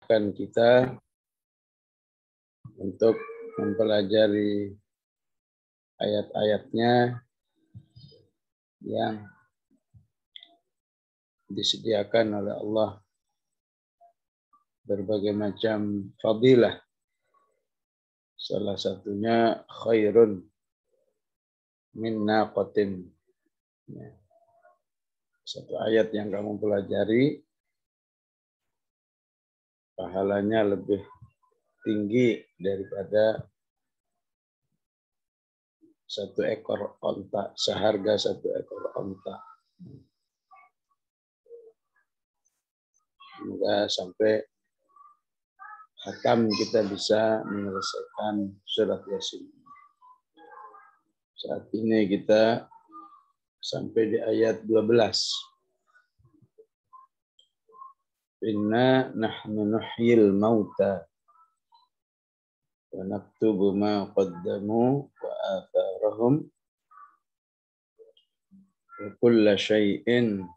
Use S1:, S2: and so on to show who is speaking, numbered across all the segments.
S1: memudahkan kita untuk mempelajari ayat-ayatnya yang disediakan oleh Allah berbagai macam fadilah. Salah satunya khairun min naqatin. Satu ayat yang kamu pelajari pahalanya lebih tinggi daripada satu ekor onta, seharga satu ekor onta. Semoga sampai khatam kita bisa menyelesaikan surat Yasin. Saat ini kita sampai di ayat 12. Inna nahnu nuhyil mauta wa naktubu ma qaddamu wa atharahum wa kulla syai'in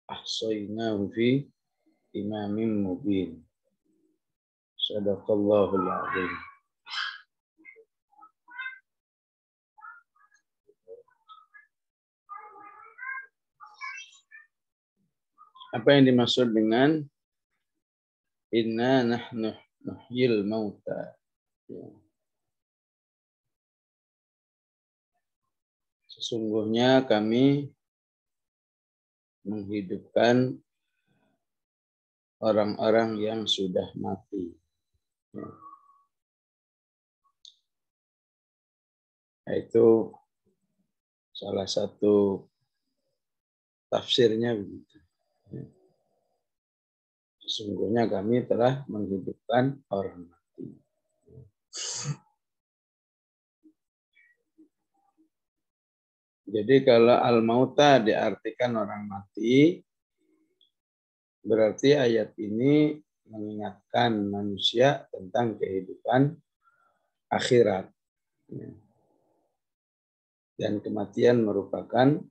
S1: ahsaynahu fi imamin mubin. Sadaqallahul azim. Apa yang dimaksud dengan inna nahnu nuhyil mauta? Sesungguhnya kami menghidupkan orang-orang yang sudah mati. Itu salah satu tafsirnya begitu. Sesungguhnya kami telah menghidupkan orang mati. Jadi kalau al-mauta diartikan orang mati, berarti ayat ini mengingatkan manusia tentang kehidupan akhirat. Dan kematian merupakan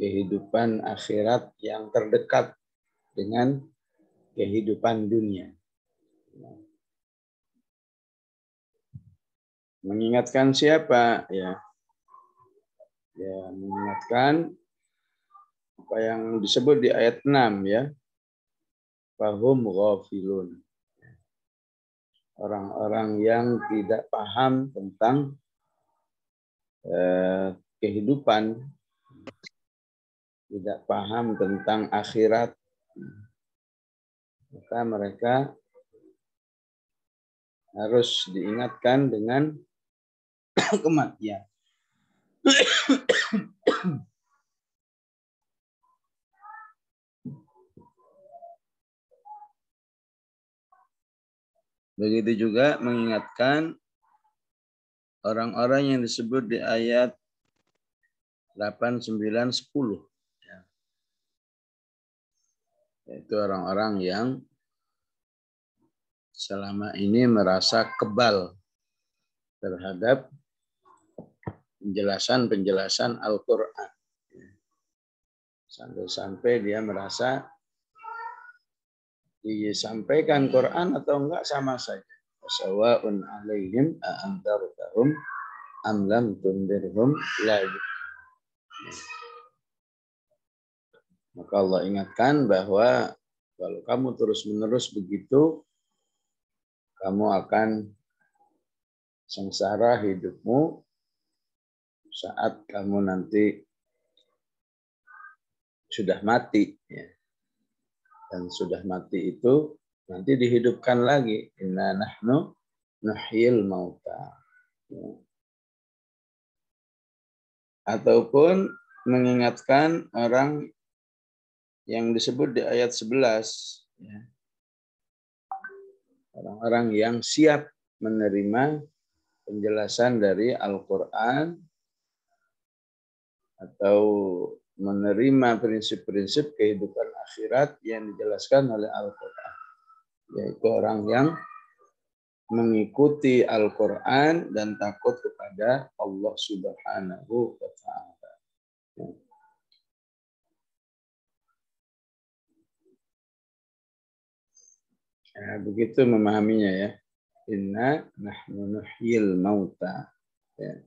S1: kehidupan akhirat yang terdekat dengan kehidupan dunia. Mengingatkan siapa? Ya, mengingatkan apa yang disebut di ayat 6 ya. Fahum ghafilun. Orang-orang yang tidak paham tentang kehidupan, tidak paham tentang akhirat, maka mereka harus diingatkan dengan kematian. Begitu juga mengingatkan orang-orang yang disebut di ayat 8, 9, 10. Yaitu orang-orang yang selama ini merasa kebal terhadap penjelasan-penjelasan Al-Quran. Sampai-sampai dia merasa disampaikan Quran atau enggak sama saja. Sawa'un 'alaihim a'andartahum am lam tundirhum la yu'minun. Maka Allah ingatkan bahwa kalau kamu terus-menerus begitu, kamu akan sengsara hidupmu saat kamu nanti sudah mati. Ya. Dan sudah mati itu nanti dihidupkan lagi. Inna nahnu nuhyil mauta. Ya. Ataupun mengingatkan orang yang disebut di ayat 11. Ya. Orang-orang yang siap menerima penjelasan dari Al-Quran atau menerima prinsip-prinsip kehidupan akhirat yang dijelaskan oleh Al-Quran. Yaitu orang yang mengikuti Al-Quran dan takut kepada Allah Subhanahu wa Ta'ala. Ya, begitu memahaminya ya. Inna nahnu nuhyil mauta. Ya.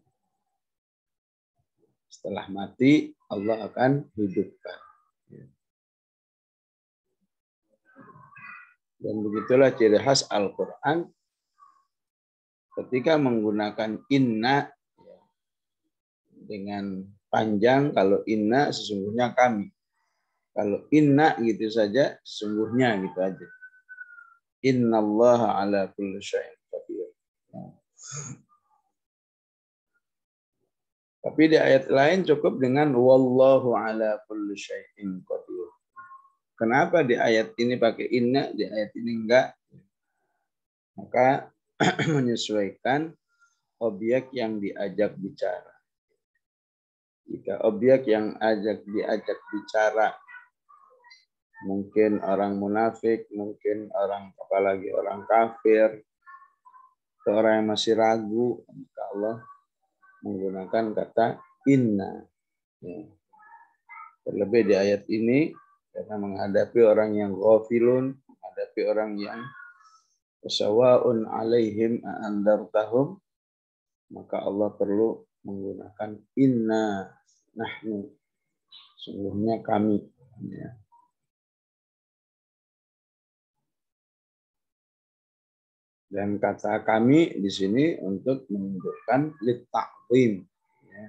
S1: Setelah mati, Allah akan hidupkan. Ya. Dan begitulah ciri khas Al-Quran ketika menggunakan inna ya, dengan panjang. Kalau inna sesungguhnya kami. Kalau inna gitu saja sesungguhnya gitu aja. Innallaha ala kulli syai'in qadir. Tapi di ayat lain cukup dengan wallahu ala kulli syai'in qadir. Kenapa di ayat ini pakai inna, di ayat ini enggak? Maka menyesuaikan objek yang diajak bicara. Jika objek yang diajak bicara mungkin orang munafik, mungkin orang apalagi orang kafir, atau orang yang masih ragu, maka Allah menggunakan kata inna. Ya. Terlebih di ayat ini karena menghadapi orang yang ghafilun, menghadapi orang yang sawa'un alaihim a'andartahum, maka Allah perlu menggunakan inna nahnu, sungguhnya kami. Ya. Dan kata kami di sini untuk menunjukkan lit-ta'zim, ya.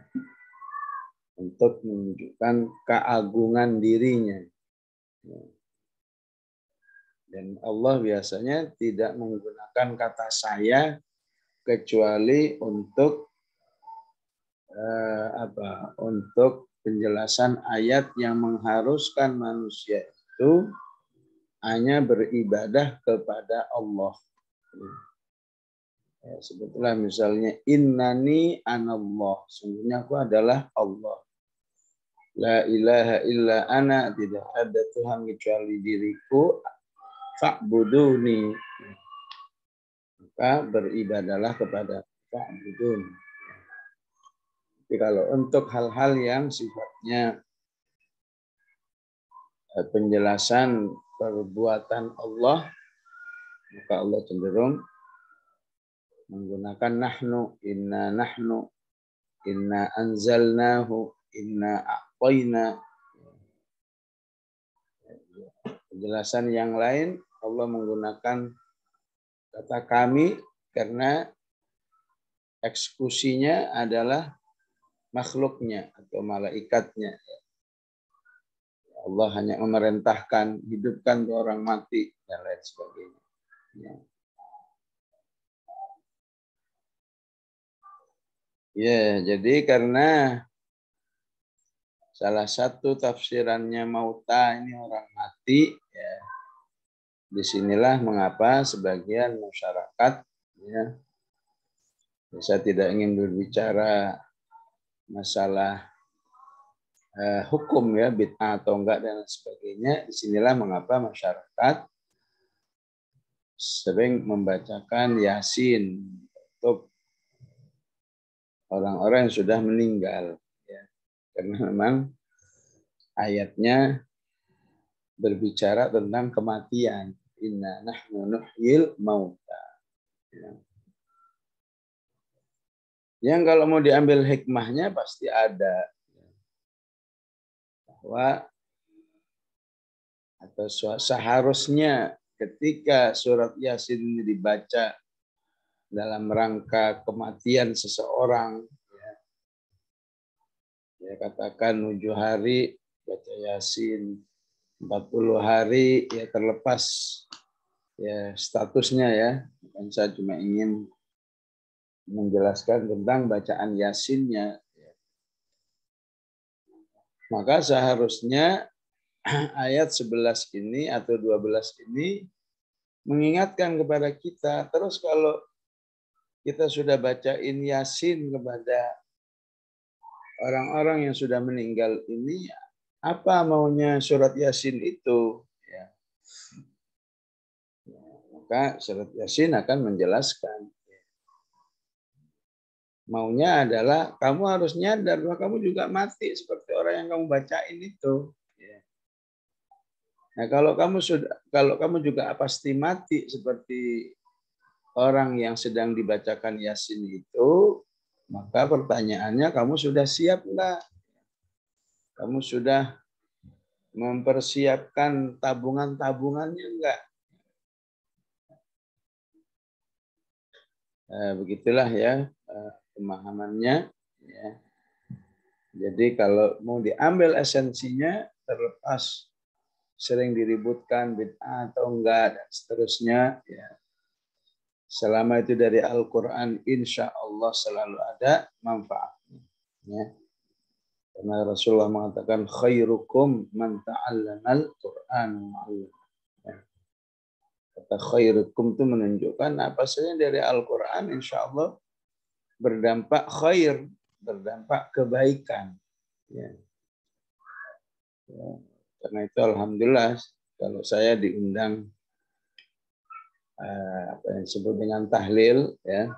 S1: Untuk menunjukkan keagungan dirinya. Ya. Dan Allah biasanya tidak menggunakan kata saya kecuali untuk untuk penjelasan ayat yang mengharuskan manusia itu hanya beribadah kepada Allah. Ya, sebetulnya misalnya innani anallah, sungguhnya aku adalah Allah. La ilaha illa ana, tidak ada Tuhan kecuali diriku. Fa'buduni, maka beribadalah kepada fa'budun. Tapi kalau untuk hal-hal yang sifatnya penjelasan perbuatan Allah, maka Allah cenderung menggunakan nahnu, inna anzalnahu, inna a'tayna. Penjelasan yang lain Allah menggunakan kata kami karena eksekusinya adalah makhluknya atau malaikatnya. Allah hanya memerintahkan hidupkan orang mati dan lain sebagainya. Ya, jadi karena salah satu tafsirannya mauta ini orang mati, ya. Disinilah mengapa sebagian masyarakat, ya, saya tidak ingin berbicara masalah hukum ya bid'ah atau enggak dan sebagainya. Disinilah mengapa masyarakat sering membacakan Yasin untuk orang-orang yang sudah meninggal, ya. Karena memang ayatnya berbicara tentang kematian. Inna nahnu nuhyil mauta. Ya. Yang kalau mau diambil hikmahnya pasti ada. Bahwa atau seharusnya ketika surat Yasin ini dibaca dalam rangka kematian seseorang, ya katakan 7 hari baca Yasin, 40 hari ya terlepas ya statusnya ya. Dan saya cuma ingin menjelaskan tentang bacaan Yasinnya. Maka seharusnya ayat 11 ini atau 12 ini mengingatkan kepada kita. Terus kalau kita sudah bacain Yasin kepada orang-orang yang sudah meninggal ini, apa maunya surat Yasin itu? Ya. Maka surat Yasin akan menjelaskan. Maunya adalah kamu harus nyadar bahwa kamu juga mati seperti orang yang kamu bacain itu. Ya. Nah, kalau kamu juga pasti mati seperti orang yang sedang dibacakan Yasin itu, maka pertanyaannya kamu sudah siap enggak? Kamu sudah mempersiapkan tabungan-tabungannya enggak? Begitulah ya pemahamannya. Ya. Jadi kalau mau diambil esensinya, terlepas sering diributkan bid'ah atau enggak dan seterusnya, ya. Selama itu dari Al-Quran, insya Allah selalu ada manfaatnya. Ya. Karena Rasulullah mengatakan khairukum man ta'allamal Quran. Ya. Kata khairukum itu menunjukkan apa saja dari Al-Quran, insya Allah berdampak khair, berdampak kebaikan. Ya. Ya. Karena itu alhamdulillah kalau saya diundang apa yang disebut dengan tahlil, ya,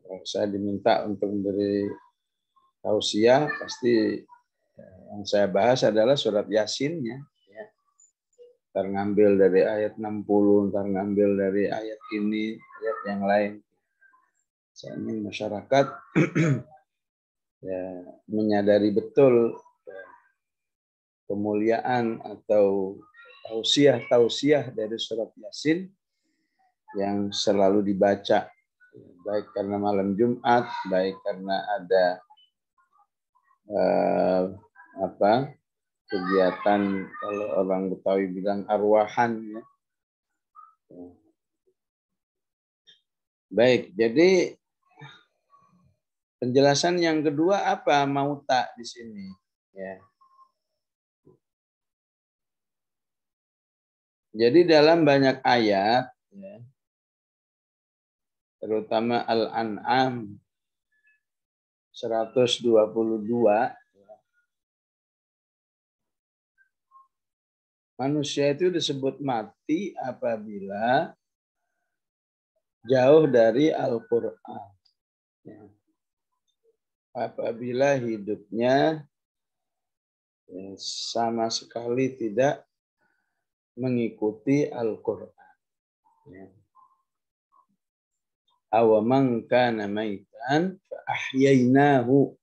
S1: kalau saya diminta untuk memberi tausiah, pasti yang saya bahas adalah surat Yasinnya. Ya. Ntar ngambil dari ayat 60, ntar ngambil dari ayat ini, ayat yang lain. Saya ingin masyarakat ya, menyadari betul kemuliaan atau tausiah dari surat Yasin yang selalu dibaca, baik karena malam Jumat, baik karena ada kegiatan, kalau orang Betawi bilang arwahan. Ya. Baik, jadi penjelasan yang kedua apa mauta di sini? Ya. Jadi dalam banyak ayat, ya, terutama Al-An'am 122, manusia itu disebut mati apabila jauh dari Al-Quran. Ya. Apabila hidupnya sama sekali tidak mengikuti Al-Quran. Ya. Awaman kana maitan fa ahyainahu.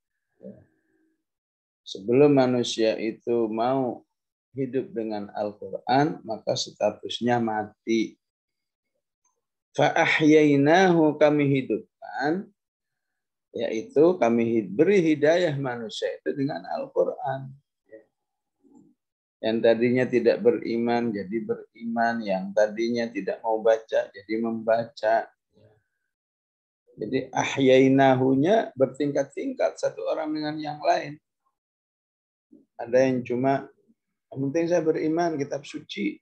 S1: Sebelum manusia itu mau hidup dengan Al-Quran, maka statusnya mati. Fa ahyainahu, kami hidupkan, yaitu kami beri hidayah manusia itu dengan Al-Quran. Yang tadinya tidak beriman jadi beriman, yang tadinya tidak mau baca jadi membaca. Jadi ahyainahunya bertingkat-tingkat satu orang dengan yang lain. Ada yang cuma, yang penting saya beriman kitab suci.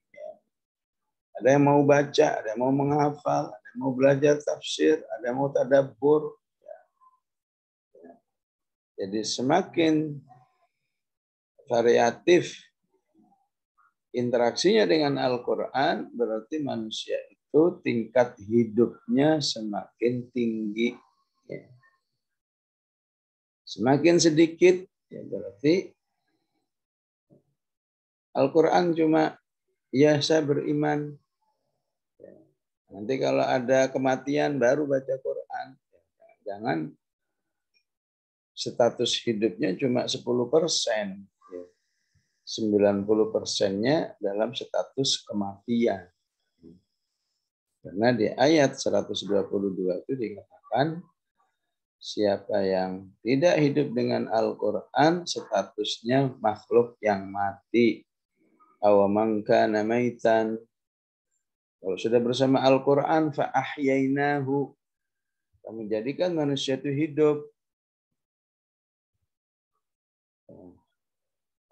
S1: Ada yang mau baca, ada yang mau menghafal, ada yang mau belajar tafsir, ada yang mau tadabbur. Jadi semakin variatif interaksinya dengan Al-Quran, berarti manusia itu tingkat hidupnya semakin tinggi. Ya. Semakin sedikit, ya berarti Al-Quran cuma, ya saya beriman. Ya. Nanti kalau ada kematian baru baca Quran. Jangan status hidupnya cuma 10%. 90%-nya dalam status kematian. Karena di ayat 122 itu dikatakan, siapa yang tidak hidup dengan Al-Quran, statusnya makhluk yang mati. Awaman kana maitan. Kalau sudah bersama Al-Quran, fa ahyainahu. Kami jadikan manusia itu hidup.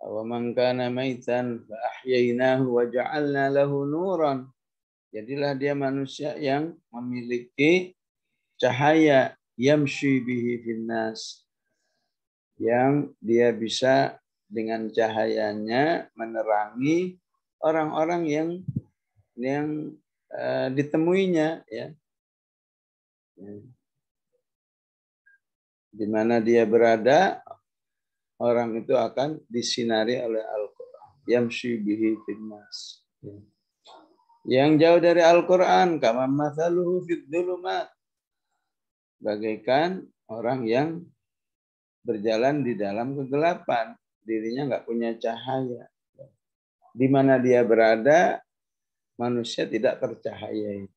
S1: Awaman kana maitan fa ahyainahu wa ja'alna lahu nuran. Jadilah dia manusia yang memiliki cahaya, yamshi bihi finnas, yang dia bisa dengan cahayanya menerangi orang-orang yang ditemuinya, ya. Di mana dia berada, orang itu akan disinari oleh Al-Quran. yamshi bihi finnas. Yang jauh dari Al-Quran, kama mathaluhu fid dhulumat, bagaikan orang yang berjalan di dalam kegelapan, dirinya nggak punya cahaya. Di mana dia berada, manusia tidak tercahayai.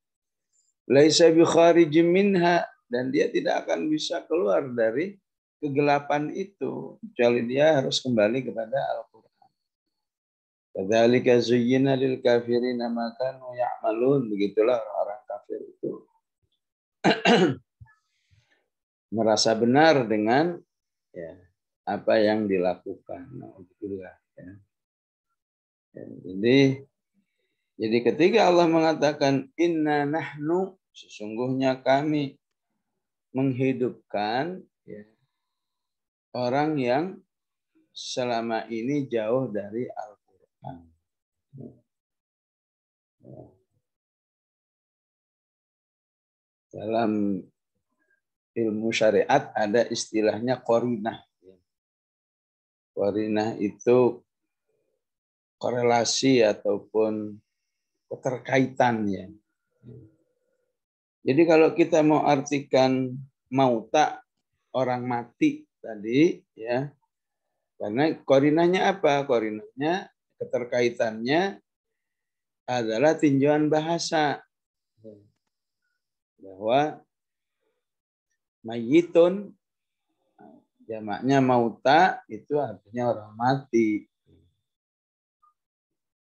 S1: Laisa bi kharijim minha, dan dia tidak akan bisa keluar dari kegelapan itu, kecuali dia harus kembali kepada Al-Quran. Kadzalika zuyyina lil kafirina ma kanu ya'malun, begitulah orang kafir itu merasa benar dengan ya apa yang dilakukan. Alhamdulillah. Ya. Jadi ketika Allah mengatakan inna nahnu, sesungguhnya kami menghidupkan ya, orang yang selama ini jauh dari Al-Quran. Dalam ilmu syariat ada istilahnya qarinah. Qarinah itu korelasi ataupun keterkaitan ya. Jadi kalau kita mau artikan mauta, orang mati tadi ya, karena qarinahnya apa? Qarinahnya keterkaitannya adalah tinjauan bahasa bahwa mayyitun jamaknya mauta itu artinya orang mati.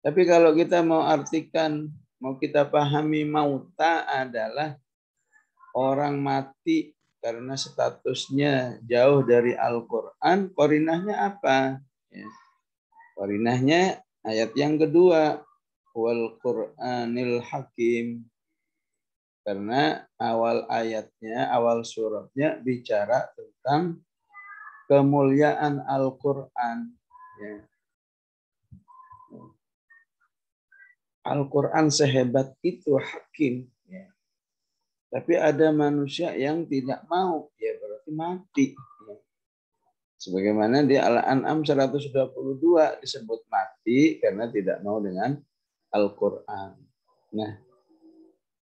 S1: Tapi kalau kita mau artikan, mau kita pahami mauta adalah orang mati karena statusnya jauh dari Al-Quran, qarinahnya apa? Ya. Qarinahnya ayat yang kedua, wal Qur'anil Hakim. Karena awal ayatnya, awal suratnya bicara tentang kemuliaan Al-Quran. Ya. Al-Quran sehebat itu hakim. Ya. Tapi ada manusia yang tidak mau, ya berarti mati. Ya. Sebagaimana di Al-An'am 122 disebut mati karena tidak mau dengan Al-Quran. Nah,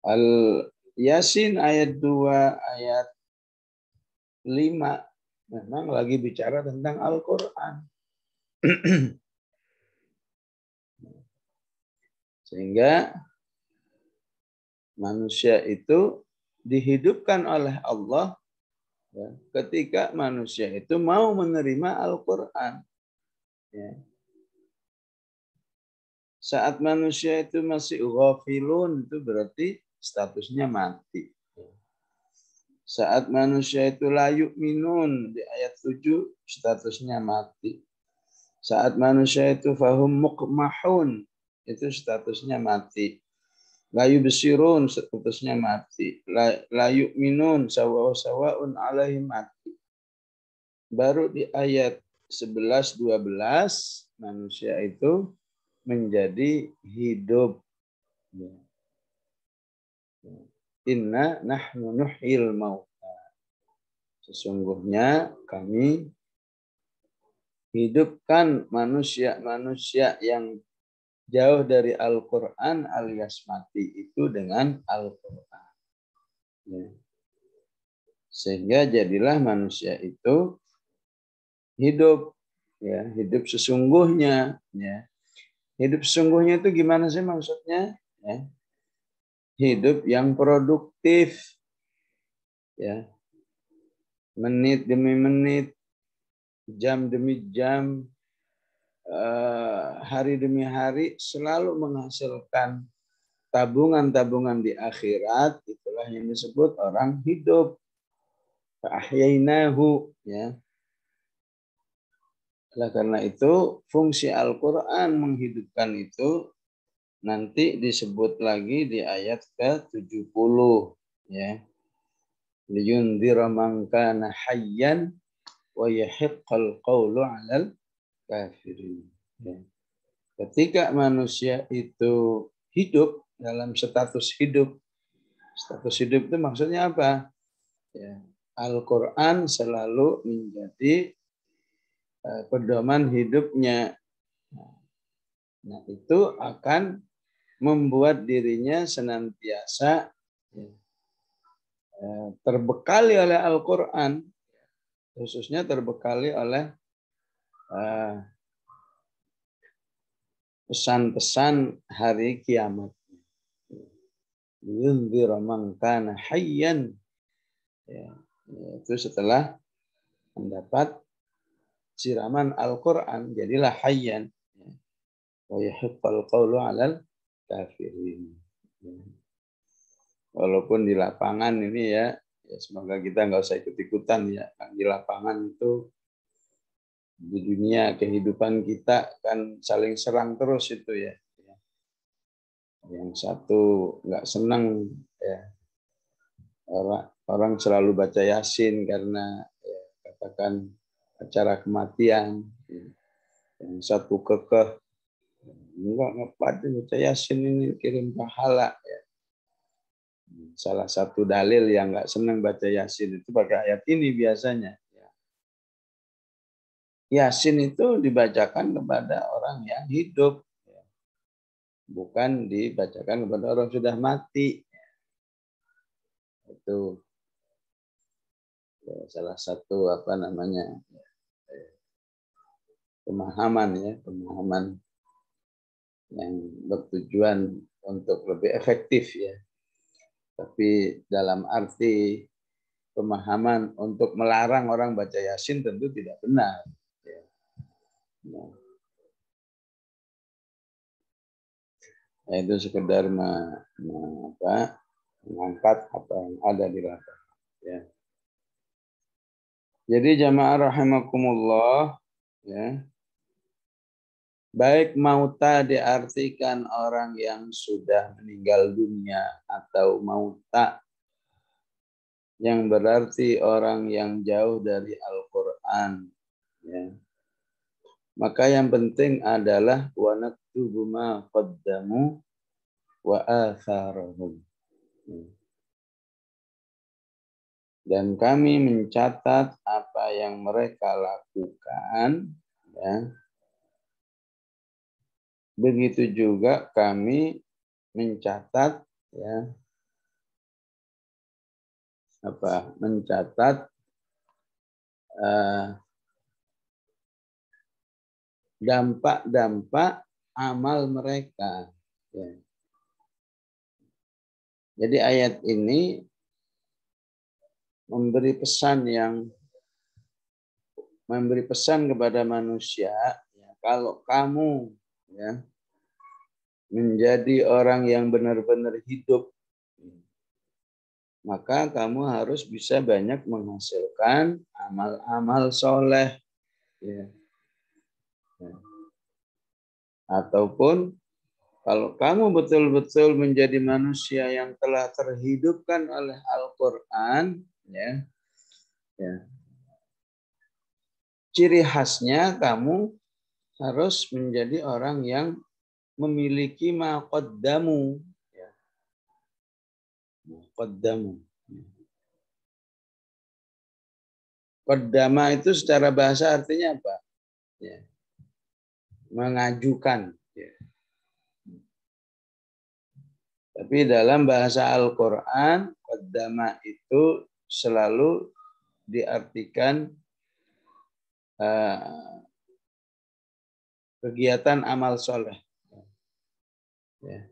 S1: Al-Yasin ayat 2, ayat 5 memang lagi bicara tentang Al-Quran. Sehingga manusia itu dihidupkan oleh Allah ya, ketika manusia itu mau menerima Al-Quran. Ya. Saat manusia itu masih ghafilun, itu berarti statusnya mati. Saat manusia itu la yu'minun, di ayat 7 statusnya mati. Saat manusia itu fahum muqmahun, itu statusnya mati. La yubsirun, statusnya mati. La yu'minun, sawa'un alaihim, mati. Baru di ayat 11-12 manusia itu menjadi hidup. Inna nahnu nuhyil mauta. Sesungguhnya kami hidupkan manusia-manusia yang jauh dari Al-Quran alias mati itu dengan Al-Quran. Ya. Sehingga jadilah manusia itu hidup, ya, hidup sesungguhnya. Ya. Hidup sesungguhnya itu gimana sih maksudnya? Ya. Hidup yang produktif, ya, menit demi menit, jam demi jam, hari demi hari selalu menghasilkan tabungan-tabungan di akhirat, itulah yang disebut orang hidup. Fa'ahyainahu, ya. Karena itu fungsi Al-Quran menghidupkan itu nanti disebut lagi di ayat ke-70, ya. Liyundhira man kana hayyan wa yahiqqal qawlu 'alal kafirin. Ya. Ketika manusia itu hidup dalam status hidup itu maksudnya apa? Ya, Al-Quran selalu menjadi pedoman hidupnya. Nah, itu akan membuat dirinya senantiasa terbekali oleh Al-Quran, khususnya terbekali oleh pesan-pesan hari kiamat. Yunzir man kana hayyan. Ya, itu setelah mendapat siraman Al-Quran, jadilah hayyan. Wa yahiqqal qawlu 'alal kafirin. Walaupun di lapangan ini ya semoga kita nggak usah ikut-ikutan ya. Di lapangan itu di dunia kehidupan kita kan saling serang terus itu ya. Yang satu nggak senang ya, orang selalu baca Yasin karena ya, katakan acara kematian. Yang satu kekeh enggak ngapain baca Yasin ini kirim pahala ya. Salah satu dalil yang nggak senang baca Yasin itu pakai ayat ini biasanya. Yasin itu dibacakan kepada orang yang hidup, bukan dibacakan kepada orang sudah mati. Itu salah satu pemahaman ya, pemahaman yang bertujuan untuk lebih efektif ya. Tapi dalam arti pemahaman untuk melarang orang baca Yasin tentu tidak benar. Nah, itu sekedar mengangkat apa yang ada di lapangan. Ya. Jadi jamaah rahimakumullah, ya, baik mauta diartikan orang yang sudah meninggal dunia atau mauta yang berarti orang yang jauh dari Al-Quran. Ya. Maka yang penting adalah wa naktubu ma qaddamu wa atharahum. Dan kami mencatat apa yang mereka lakukan. Ya. Begitu juga kami mencatat ya dampak-dampak amal mereka. Ya. Jadi ayat ini memberi pesan kepada manusia, ya, kalau kamu ya menjadi orang yang benar-benar hidup, maka kamu harus bisa banyak menghasilkan amal-amal soleh. Ya. Ya. Ataupun kalau kamu betul-betul menjadi manusia yang telah terhidupkan oleh Al-Quran, ya, ya, ciri khasnya kamu harus menjadi orang yang memiliki ma qaddamu. Ya. Qaddamu. Qaddama itu secara bahasa artinya apa? Ya. Mengajukan. Ya. Tapi dalam bahasa Al-Quran, qaddama itu selalu diartikan kegiatan amal soleh. Ya.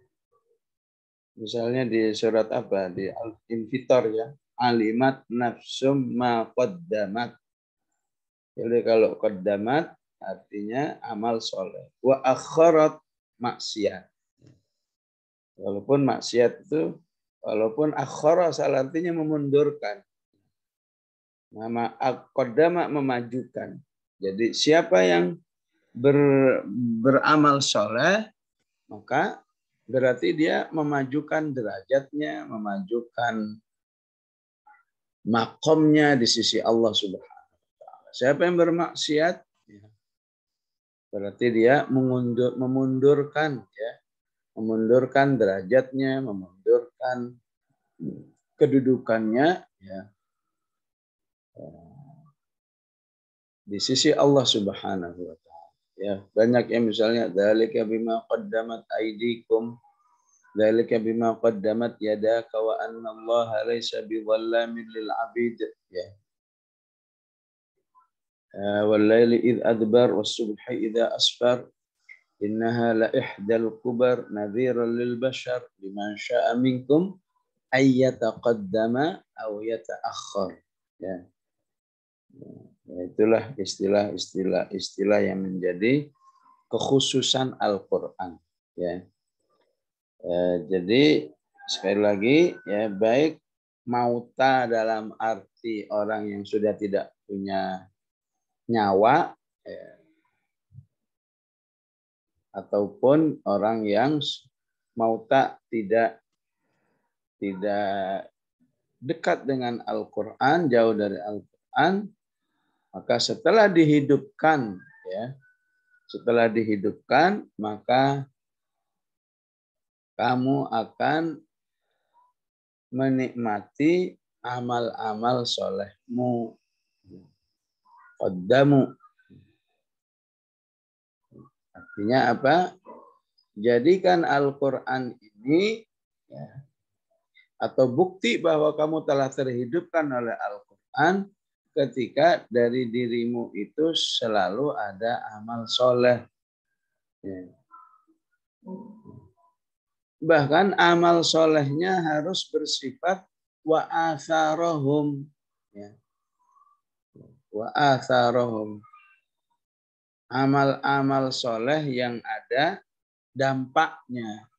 S1: Misalnya di surat apa? Di Al-Infitor ya. Alimat nafsum ma qaddamat. Jadi kalau qaddamat artinya amal soleh. Wa akharat maksiat. Walaupun maksiat itu, walaupun akhara salah artinya memundurkan. Nama qaddama memajukan. Jadi siapa yang beramal soleh, maka berarti dia memajukan derajatnya, memajukan makomnya di sisi Allah Subhanahu wa taala. Siapa yang bermaksiat, berarti dia memundurkan ya, memundurkan derajatnya, memundurkan kedudukannya ya, di sisi Allah Subhanahu wa taala. Ya, banyak yang misalnya dzalika bima qaddamat aydikum, dzalika bima qaddamat yadaka wa anna Allah laisa bidzallamin lil 'abid. Ya. Wal laili id adbar was subhi idza asfar innaha la ihdal kubar nadhiran lil bashar liman syaa'a minkum ay yataqaddama aw yata'akhkhar. Ya. Itulah istilah yang menjadi kekhususan Al-Qur'an, ya. Jadi sekali lagi ya, baik mauta dalam arti orang yang sudah tidak punya nyawa, ya, ataupun orang yang mauta tidak dekat dengan Al-Qur'an, jauh dari Al-Qur'an, maka setelah dihidupkan, ya, setelah dihidupkan, maka kamu akan menikmati amal-amal solehmu. Qaddamu. Artinya apa? Jadikan Al-Quran ini, ya, atau bukti bahwa kamu telah terhidupkan oleh Al-Quran ketika dari dirimu itu selalu ada amal soleh. Ya. Bahkan amal solehnya harus bersifat wa atharohum. Ya. Wa atharohum. Amal-amal soleh yang ada dampaknya.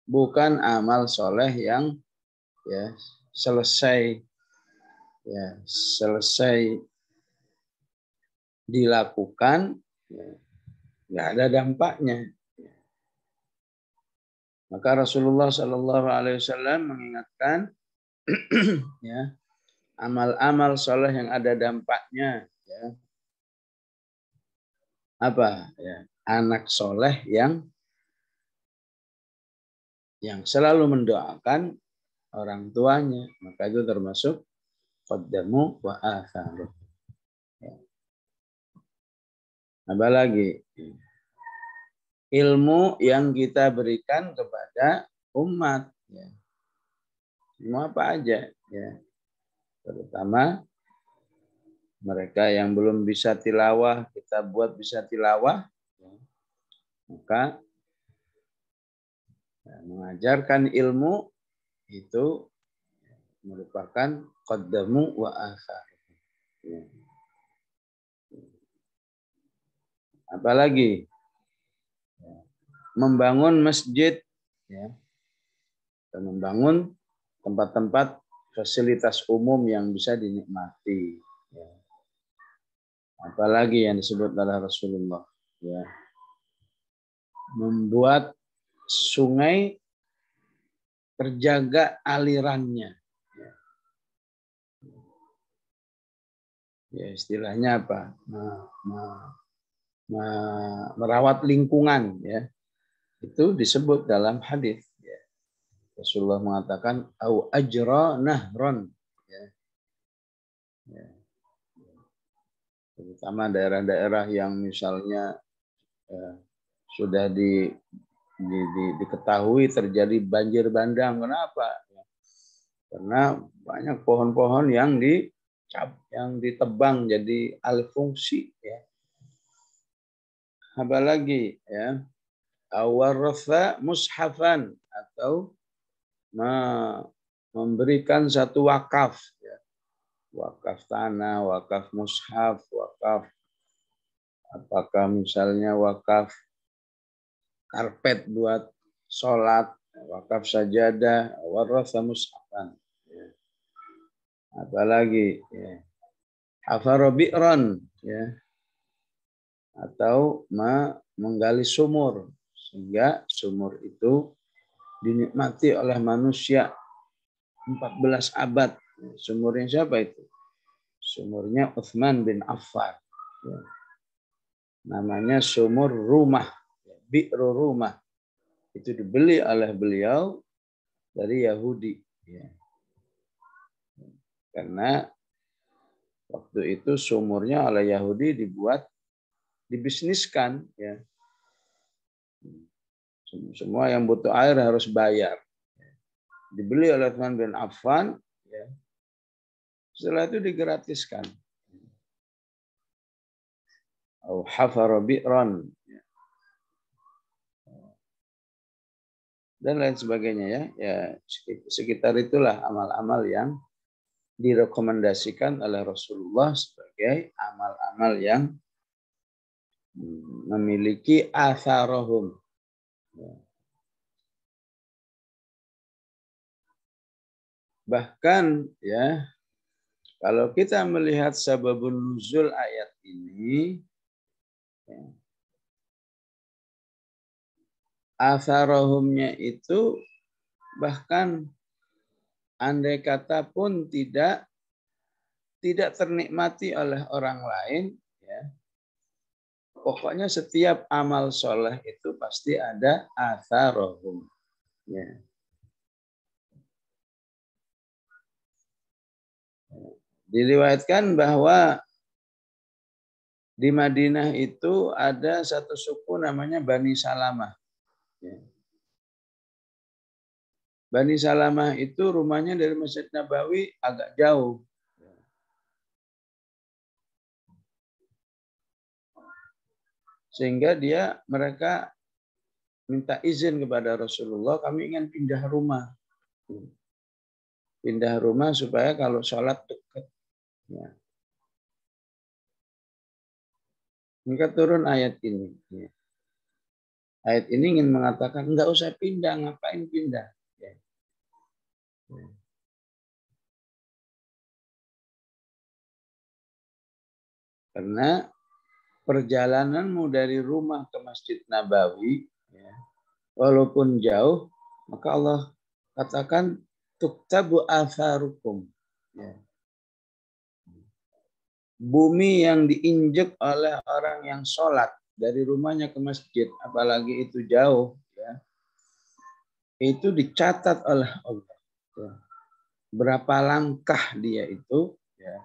S1: Bukan amal soleh yang, ya, selesai dilakukan, ya, nggak ada dampaknya. Maka Rasulullah Shallallahu Alaihi Wasallam mengingatkan, ya, amal-amal soleh yang ada dampaknya, ya, apa? Ya, anak soleh yang selalu mendoakan orang tuanya, maka itu termasuk qaddamu wa atharu. Ya. Apa lagi? Ilmu yang kita berikan kepada umat, ya. Semua apa aja, ya. Terutama mereka yang belum bisa tilawah, kita buat bisa tilawah, ya. Maka ya, mengajarkan ilmu itu merupakan qaddamu wa atharu. Ya. Apalagi membangun masjid, ya, dan membangun tempat-tempat fasilitas umum yang bisa dinikmati, ya. Apalagi yang disebut oleh Rasulullah, ya, membuat sungai terjaga alirannya, ya. Ya, istilahnya apa? Merawat lingkungan, ya. Itu disebut dalam hadis, ya. Rasulullah mengatakan au ajra nahron, ya. Ya. Terutama daerah-daerah yang misalnya sudah diketahui terjadi banjir bandang. Kenapa? Karena banyak pohon-pohon yang ditebang jadi alih fungsi, ya. Apalagi, ya, awarratha mushafan, atau memberikan satu wakaf, ya. Wakaf tanah, wakaf mushaf, wakaf, apakah misalnya wakaf karpet buat sholat, wakaf sajadah, warratha mushafan, ya. Apalagi, ya, hafara bi'ran, ya, atau menggali sumur sehingga sumur itu dinikmati oleh manusia 14 abad. Sumurnya siapa itu? Sumurnya Utsman bin Affan, ya. Namanya sumur rumah, bi'ru rumah. Itu dibeli oleh beliau dari Yahudi, ya. Karena waktu itu sumurnya oleh Yahudi dibisniskan, ya. Semua yang butuh air harus bayar. Dibeli oleh Utsman bin Affan, ya. Setelah itu digratiskan. Au hafara bi'ran, dan lain sebagainya, ya. Ya, sekitar itulah amal-amal yang direkomendasikan oleh Rasulullah sebagai amal-amal yang memiliki atharohum. Bahkan, ya, kalau kita melihat sababun nuzul ayat ini, ya, atharohumnya itu bahkan andai kata pun tidak ternikmati oleh orang lain, ya, pokoknya setiap amal soleh itu pasti ada atharohum. Ya. Diriwayatkan bahwa di Madinah itu ada satu suku namanya Bani Salamah. Ya. Bani Salamah itu rumahnya dari Masjid Nabawi agak jauh. Sehingga mereka minta izin kepada Rasulullah, kami ingin pindah rumah. Pindah rumah supaya kalau sholat dekat. Ya. Maka turun ayat ini. Ya. Ayat ini ingin mengatakan, enggak usah pindah, ngapain pindah. Ya. Ya. Karena perjalananmu dari rumah ke Masjid Nabawi, ya, walaupun jauh, maka Allah katakan, tuktabu atharukum. Ya. Bumi yang diinjek oleh orang yang sholat dari rumahnya ke masjid, apalagi itu jauh, ya, itu dicatat oleh Allah. Ya. Berapa langkah dia itu, ya,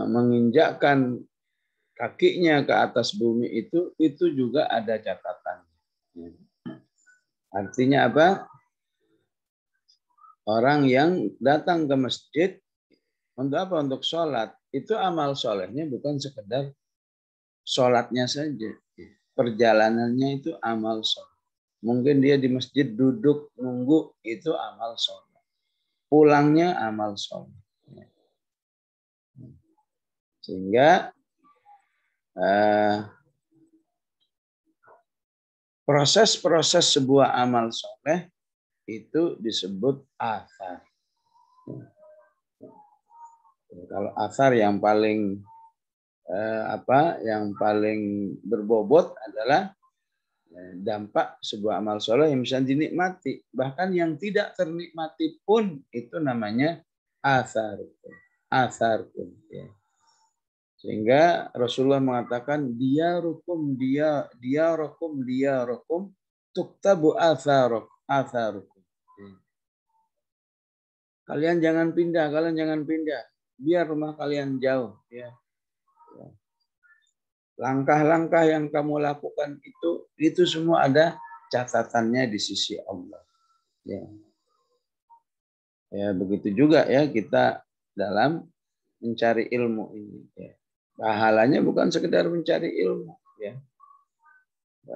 S1: menginjakkan kakinya ke atas bumi itu juga ada catatan. Ya. Artinya apa? Orang yang datang ke masjid untuk apa? Untuk sholat. Itu amal solehnya bukan sekedar sholatnya saja. Perjalanannya itu amal soleh. Mungkin dia di masjid duduk nunggu, itu amal soleh. Pulangnya amal soleh. Sehingga proses-proses sebuah amal soleh itu disebut athar. Kalau athar yang paling yang paling berbobot adalah dampak sebuah amal soleh yang bisa dinikmati. Bahkan yang tidak ternikmati pun itu namanya athar. Athar pun. Ya. Sehingga Rasulullah mengatakan dia rukum tuktabu atharukum. Kalian jangan pindah, biar rumah kalian jauh, ya. Langkah-langkah yang kamu lakukan itu semua ada catatannya di sisi Allah. Ya. Ya, begitu juga ya kita dalam mencari ilmu ini. Ya. Pahalanya bukan sekedar mencari ilmu, ya.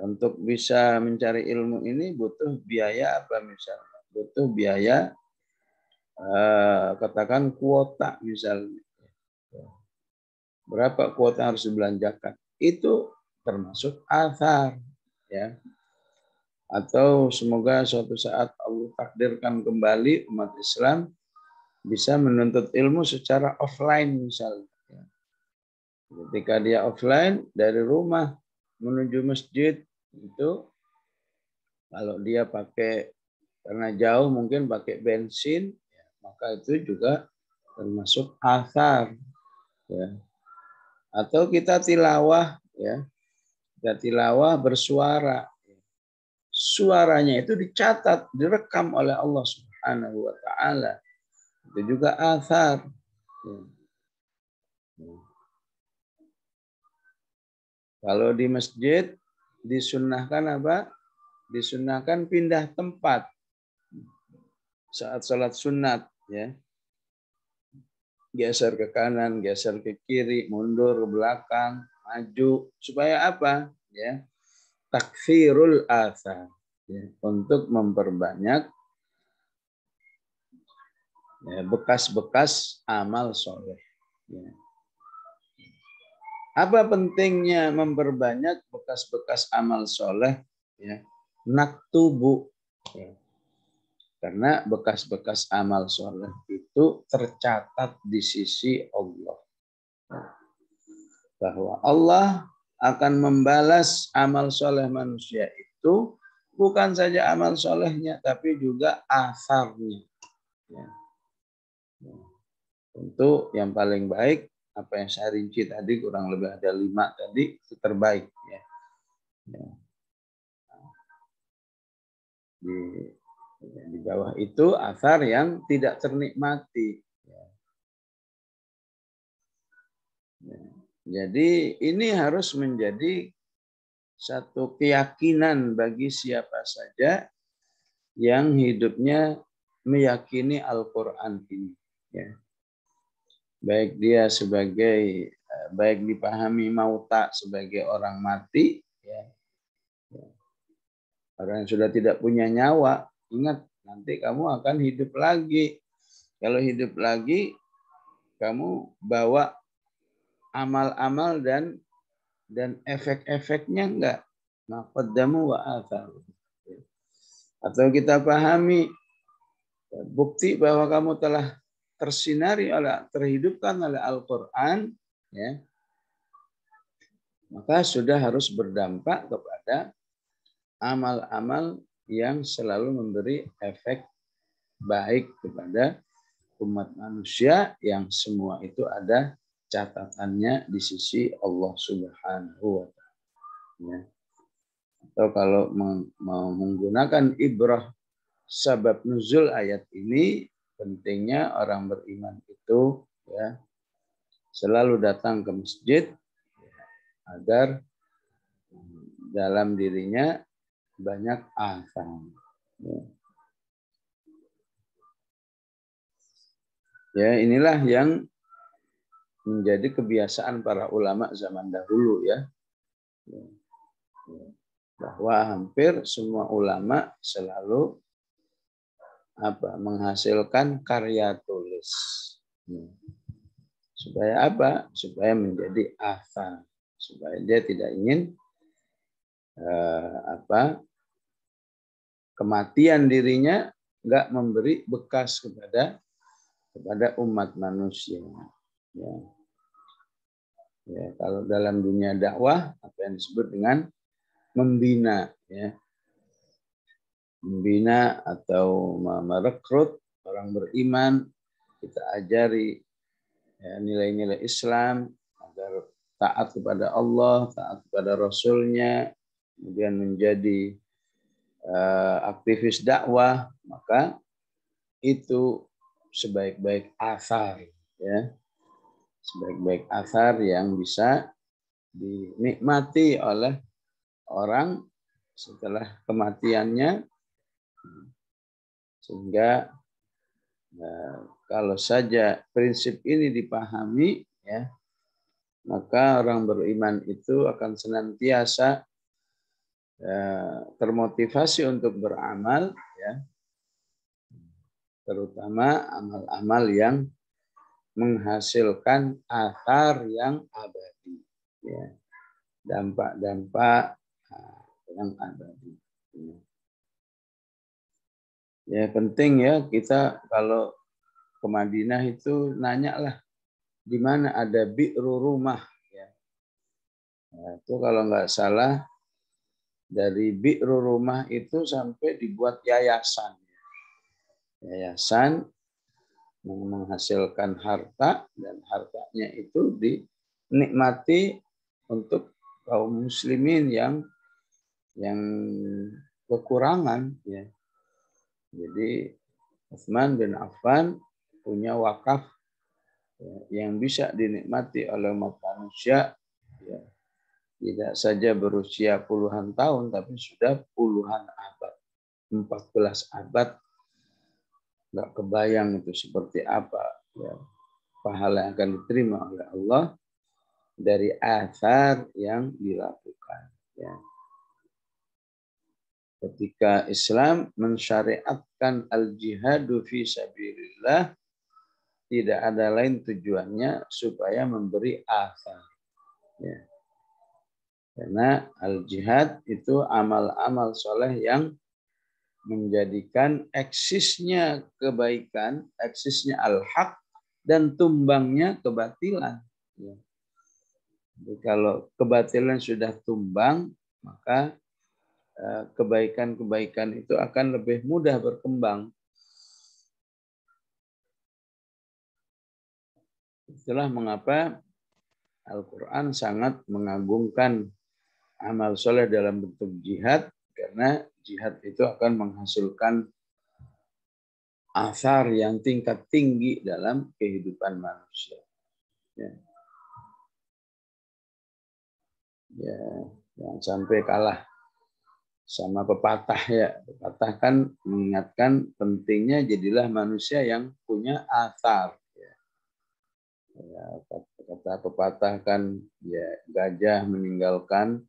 S1: Untuk bisa mencari ilmu ini butuh biaya apa misalnya? Butuh biaya katakan kuota misalnya. Berapa kuota harus dibelanjakan? Itu termasuk athar, ya. Atau semoga suatu saat Allah takdirkan kembali umat Islam bisa menuntut ilmu secara offline misalnya. Ketika dia offline dari rumah menuju masjid itu, kalau dia pakai karena jauh mungkin pakai bensin, maka itu juga termasuk athar, ya. Atau kita tilawah, ya, kita tilawah bersuara, suaranya itu dicatat, direkam oleh Allah Subhanahu. Subhanahu wa ta'ala. Itu juga athar. Kalau di masjid disunnahkan apa? Disunnahkan pindah tempat saat sholat sunat, ya. Geser ke kanan, geser ke kiri, mundur ke belakang, maju, supaya apa? Ya, takfirul athar, ya, untuk memperbanyak ya, bekas-bekas amal soleh. Ya. Apa pentingnya memperbanyak bekas-bekas amal soleh? Ya, naktubu. Ya. Karena bekas-bekas amal soleh itu tercatat di sisi Allah. Bahwa Allah akan membalas amal soleh manusia itu bukan saja amal solehnya, tapi juga asarnya. Ya. Tentu yang paling baik, apa yang saya rinci tadi, kurang lebih ada 5 tadi, itu terbaik. Ya. Ya. Di bawah itu asar yang tidak ternikmati. Ya. Jadi ini harus menjadi satu keyakinan bagi siapa saja yang hidupnya meyakini Al-Quran ini. Ya. Baik dia sebagai, baik dipahami mauta sebagai orang mati, ya. Orang yang sudah tidak punya nyawa, ingat nanti kamu akan hidup lagi. Kalau hidup lagi, kamu bawa amal-amal dan efek-efeknya enggak. Maqaddamu wa athar. Atau kita pahami bukti bahwa kamu telah tersinari oleh, terhidupkan oleh Al-Quran, ya, maka sudah harus berdampak kepada amal-amal yang selalu memberi efek baik kepada umat manusia yang semua itu ada catatannya di sisi Allah Subhanahu wa Ta'ala. Atau kalau mau menggunakan ibrah sebab nuzul ayat ini, pentingnya orang beriman itu ya selalu datang ke masjid agar dalam dirinya banyak azam. Ya, inilah yang menjadi kebiasaan para ulama zaman dahulu, ya. Bahwa hampir semua ulama selalu menghasilkan karya tulis. Supaya apa? Supaya menjadi asal. Supaya dia tidak ingin kematian dirinya nggak memberi bekas kepada umat manusia. Ya. Ya, kalau dalam dunia dakwah apa yang disebut dengan membina, ya, membina atau merekrut orang beriman, kita ajari nilai-nilai Islam agar taat kepada Allah, taat kepada Rasulnya, kemudian menjadi aktivis dakwah, maka itu sebaik-baik asar, ya, sebaik-baik asar yang bisa dinikmati oleh orang setelah kematiannya, sehingga kalau saja prinsip ini dipahami, ya, maka orang beriman itu akan senantiasa termotivasi untuk beramal, ya, terutama amal-amal yang menghasilkan athar yang abadi, ya, dampak-dampak yang abadi. Ya penting ya kita kalau ke Madinah itu nanyalah di mana ada bi'ru rumah, ya. Nah, itu kalau nggak salah dari bi'ru rumah itu sampai dibuat yayasan. Yayasan menghasilkan harta dan hartanya itu dinikmati untuk kaum muslimin yang kekurangan, ya. Jadi Utsman bin Affan punya wakaf yang bisa dinikmati oleh umat manusia, ya, tidak saja berusia puluhan tahun, tapi sudah puluhan abad, 14 abad. Nggak kebayang itu seperti apa ya, pahala yang akan diterima oleh Allah dari athar yang dilakukan. Ya. Ketika Islam mensyariatkan al-jihadu fi sabilillah, tidak ada lain tujuannya supaya memberi athar. Ya. Karena al-jihad itu amal-amal soleh yang menjadikan eksisnya kebaikan, eksisnya al-haq, dan tumbangnya kebatilan. Ya. Jadi kalau kebatilan sudah tumbang, maka kebaikan-kebaikan itu akan lebih mudah berkembang. Itulah mengapa Al-Quran sangat mengagungkan amal soleh dalam bentuk jihad, karena jihad itu akan menghasilkan asar yang tingkat tinggi dalam kehidupan manusia. Ya, ya, jangan sampai kalah sama pepatah ya. Pepatah kan mengingatkan pentingnya jadilah manusia yang punya asar. Ya, kata pepatah kan ya, gajah meninggalkan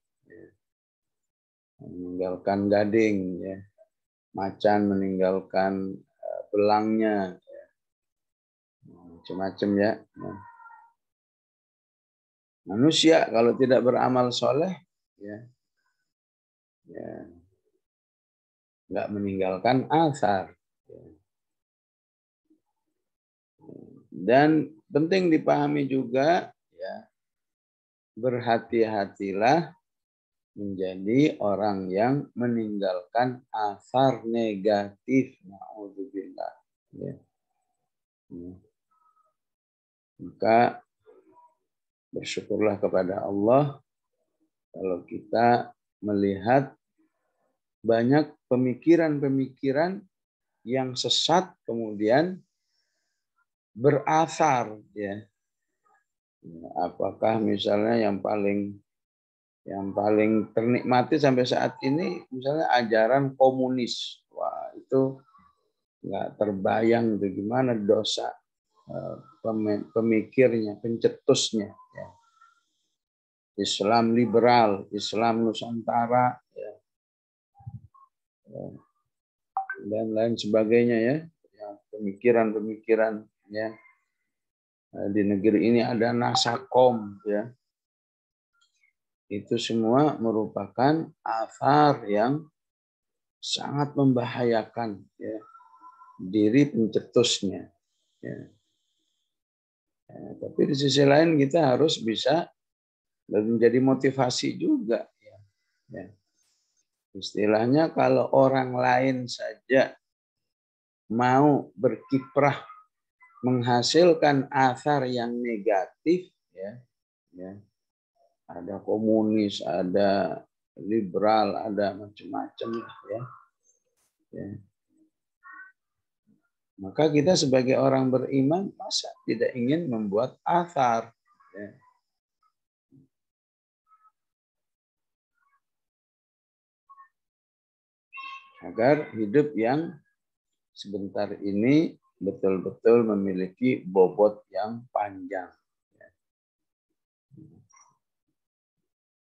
S1: gading, ya, macan meninggalkan belangnya, ya. Macam-macam ya. Manusia kalau tidak beramal soleh, ya, ya nggak meninggalkan asar. Dan penting dipahami juga, ya, berhati-hatilah menjadi orang yang meninggalkan asar negatif. Na'udzubillah. Ya. Maka bersyukurlah kepada Allah kalau kita melihat banyak pemikiran-pemikiran yang sesat kemudian berasar, ya. Apakah misalnya yang paling ternikmati sampai saat ini misalnya ajaran komunis. Wah, itu nggak terbayang itu gimana dosa pemikirnya, pencetusnya. Ya. Islam liberal, Islam Nusantara, ya. Dan lain sebagainya ya. Pemikiran-pemikiran ya. Di negeri ini ada Nasakom, ya. Itu semua merupakan asar yang sangat membahayakan, ya, diri pencetusnya. Ya. Tapi di sisi lain kita harus bisa menjadi motivasi juga. Ya. Ya. Istilahnya kalau orang lain saja mau berkiprah menghasilkan asar yang negatif, ya, ya, ada komunis, ada liberal, ada macam-macam, ya. Ya. Maka kita sebagai orang beriman masa tidak ingin membuat asar, ya. Agar hidup yang sebentar ini betul-betul memiliki bobot yang panjang.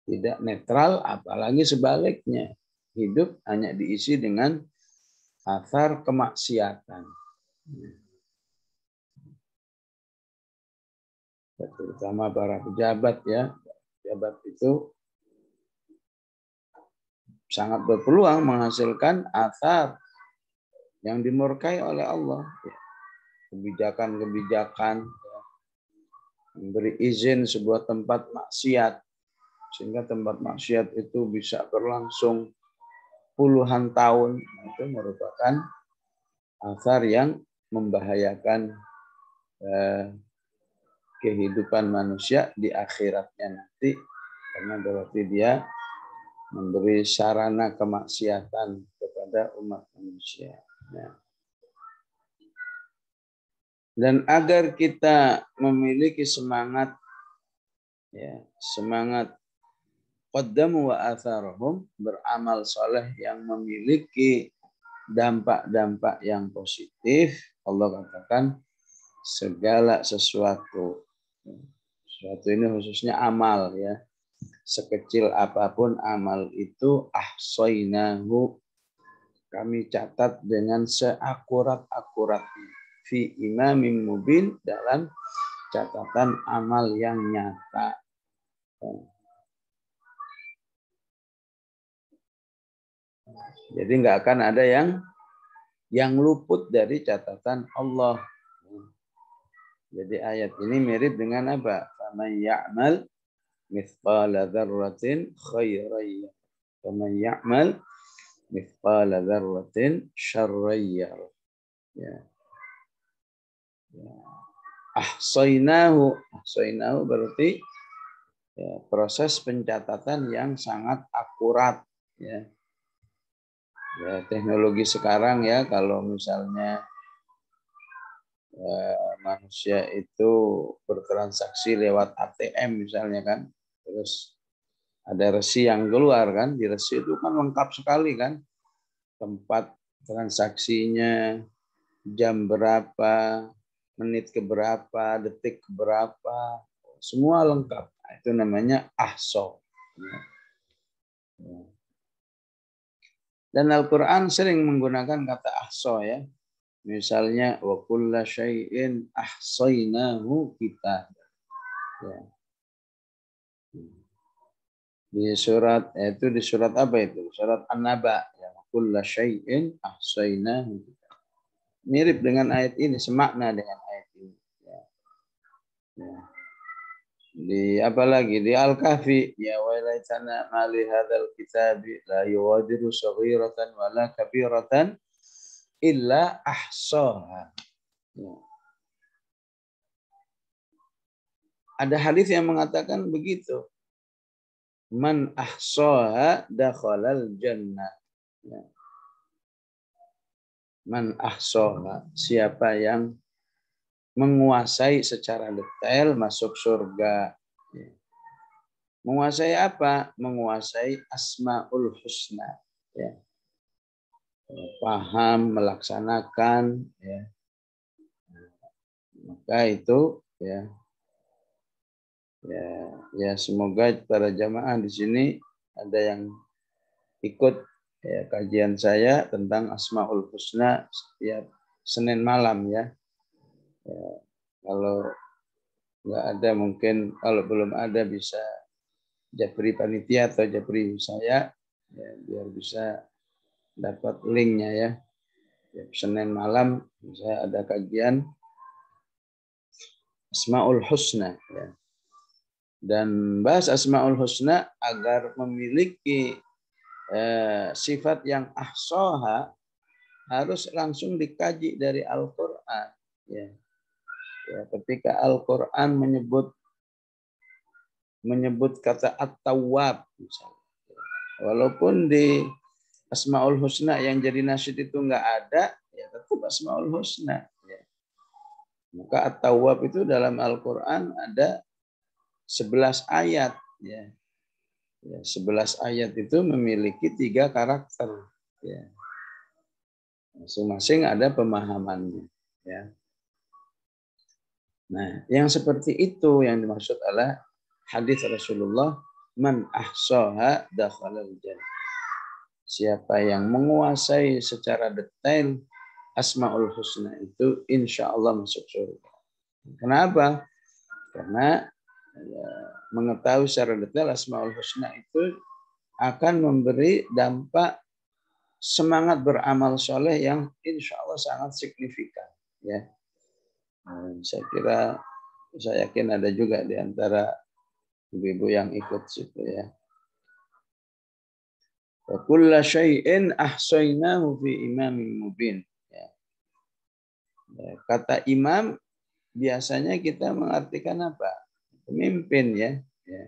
S1: Tidak netral, apalagi sebaliknya. Hidup hanya diisi dengan asar kemaksiatan. Terutama para pejabat, ya. Pejabat itu sangat berpeluang menghasilkan asar yang dimurkai oleh Allah. Kebijakan-kebijakan, memberi izin sebuah tempat maksiat, sehingga tempat maksiat itu bisa berlangsung puluhan tahun. Itu merupakan asar yang membahayakan kehidupan manusia di akhiratnya nanti, karena berarti dia memberi sarana kemaksiatan kepada umat manusia. Ya. Dan agar kita memiliki semangat, ya, semangat qaddamu wa atharahum, beramal soleh yang memiliki dampak-dampak yang positif. Allah katakan segala sesuatu ini khususnya amal, ya, sekecil apapun amal itu, ahsainahu, kami catat dengan seakurat-akuratnya, fi imamin mubin, dalam catatan amal yang nyata. Jadi nggak akan ada yang luput dari catatan Allah. Jadi ayat ini mirip dengan apa? Faman ya'mal mithqala dzarratin khairan yarah. Faman ya'mal mithqala dzarratin syarran yarah. Ya. Ya. Ahsainahu berarti, ya, proses pencatatan yang sangat akurat, ya. Ya, teknologi sekarang, ya, kalau misalnya manusia itu bertransaksi lewat ATM misalnya, kan, terus ada resi yang keluar, kan, di resi itu kan lengkap sekali, kan, tempat transaksinya, jam berapa, menit ke berapa, detik ke berapa, semua lengkap. Itu namanya ahso. Dan Al-Quran sering menggunakan kata ahso, ya. Misalnya wa kulla syai'in ahsainahu kitab. Ya. Di surat apa itu? Surat An-Naba, ya, wa kulla syai'in ahsainahu kitab. Mirip dengan ayat ini, semakna dengan ayat ini. Ya. Ya. Di apa lagi, di Al-Kahfi, ya wailaitana mali hadzal kitabi la yughadiru saghiratan wala kabiratan illa ahsaha. Ya. Ada hadis yang mengatakan begitu. Man ahsaha dakhalal jannah. Ya. Man ahsaha, siapa yang menguasai secara detail masuk surga. Ya. Menguasai apa? Menguasai Asmaul Husna. Ya. Paham, melaksanakan, ya. Maka itu, ya, ya semoga para jamaah di sini ada yang ikut, ya, kajian saya tentang Asmaul Husna setiap Senin malam, ya. Ya, kalau nggak ada, mungkin kalau belum ada bisa japri panitia atau japri saya, ya, biar bisa dapat linknya, ya. Ya, Senin malam saya ada kajian Asmaul Husna, ya. Dan bahas Asmaul Husna agar memiliki sifat yang ahsoha harus langsung dikaji dari Al-Quran. Ya. Ya, ketika Al-Quran menyebut kata At-Tawwab, misalnya, walaupun di Asmaul Husna yang jadi nasyid itu nggak ada, ya tetap Asmaul Husna. Ya. Maka At-Tawwab itu dalam Al-Quran ada 11 ayat. Ya. Ya, 11 ayat itu memiliki 3 karakter. Ya. Masing-masing ada pemahamannya. Ya. Nah, yang seperti itu yang dimaksud adalah hadis Rasulullah, man ahsaha dakhalal jannah. Siapa yang menguasai secara detail Asmaul Husna itu, insya Allah masuk surga. Kenapa? Karena, ya, mengetahui secara detail Asmaul Husna itu akan memberi dampak semangat beramal soleh yang insya Allah sangat signifikan. Ya. Saya yakin ada juga di antara ibu-ibu yang ikut situ, ya. Wa kulla syai'in ahsainahu fi imamin mubin. Ya. Kata imam biasanya kita mengartikan apa? Pemimpin, ya. Ya.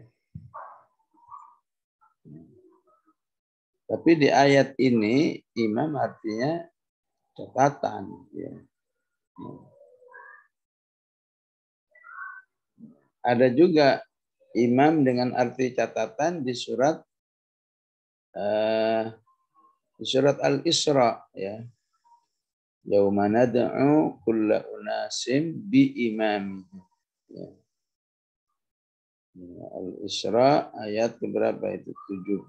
S1: Tapi di ayat ini imam artinya catatan. Ya. Ada juga imam dengan arti catatan di surat Al-Isra, ya. Yauma nad'u kulla unasim bi imamihim. Ya. Al-Isra ayat berapa itu? 71.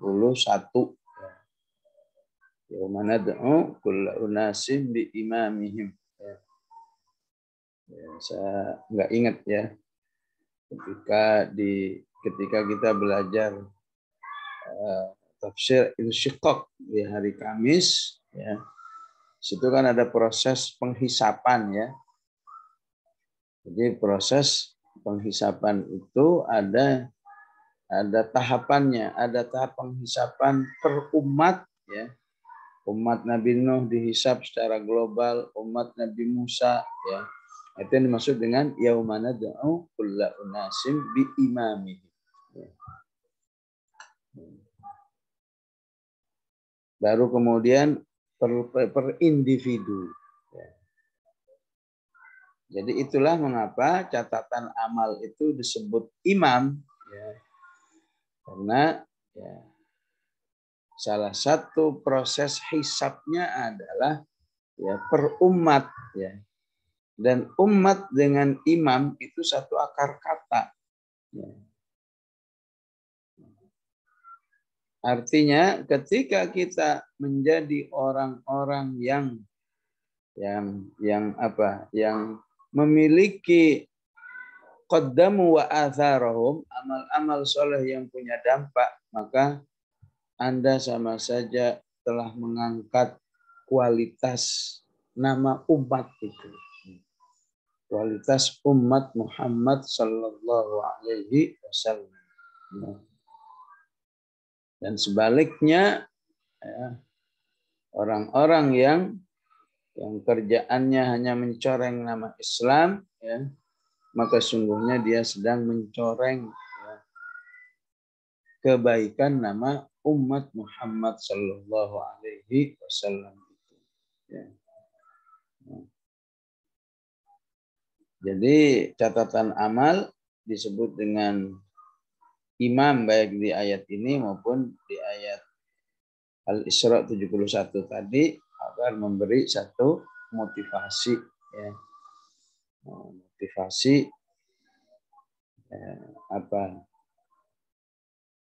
S1: Yauma nad'u kulla unasim bi imamihim. Ya. Ya, saya nggak ingat ya. Ketika kita belajar tafsir Insyiqaq di hari Kamis, ya. Situ kan ada proses penghisapan, ya. Jadi proses penghisapan itu ada tahapannya, ada tahap penghisapan per umat, ya. Umat Nabi Nuh dihisap secara global, umat Nabi Musa, ya. Itu yang dimaksud dengan yauma nad'u kulla unasim bi imamihi. Baru kemudian per individu. Jadi itulah mengapa catatan amal itu disebut imam, ya. Karena ya, salah satu proses hisabnya adalah ya per umat, ya. Dan umat dengan imam itu satu akar kata. Ya. Artinya ketika kita menjadi orang-orang yang memiliki qaddamu wa atharahum, amal-amal soleh yang punya dampak, maka Anda sama saja telah mengangkat kualitas nama umat itu. Kualitas umat Muhammad sallallahu alaihi wasallam. Dan sebaliknya, ya, orang-orang yang kerjaannya hanya mencoreng nama Islam, ya, maka sungguhnya dia sedang mencoreng, ya, kebaikan nama umat Muhammad sallallahu alaihi wasallam itu. Ya. Jadi catatan amal disebut dengan imam baik di ayat ini maupun di ayat Al-Isra 71 tadi agar memberi satu motivasi, ya. Motivasi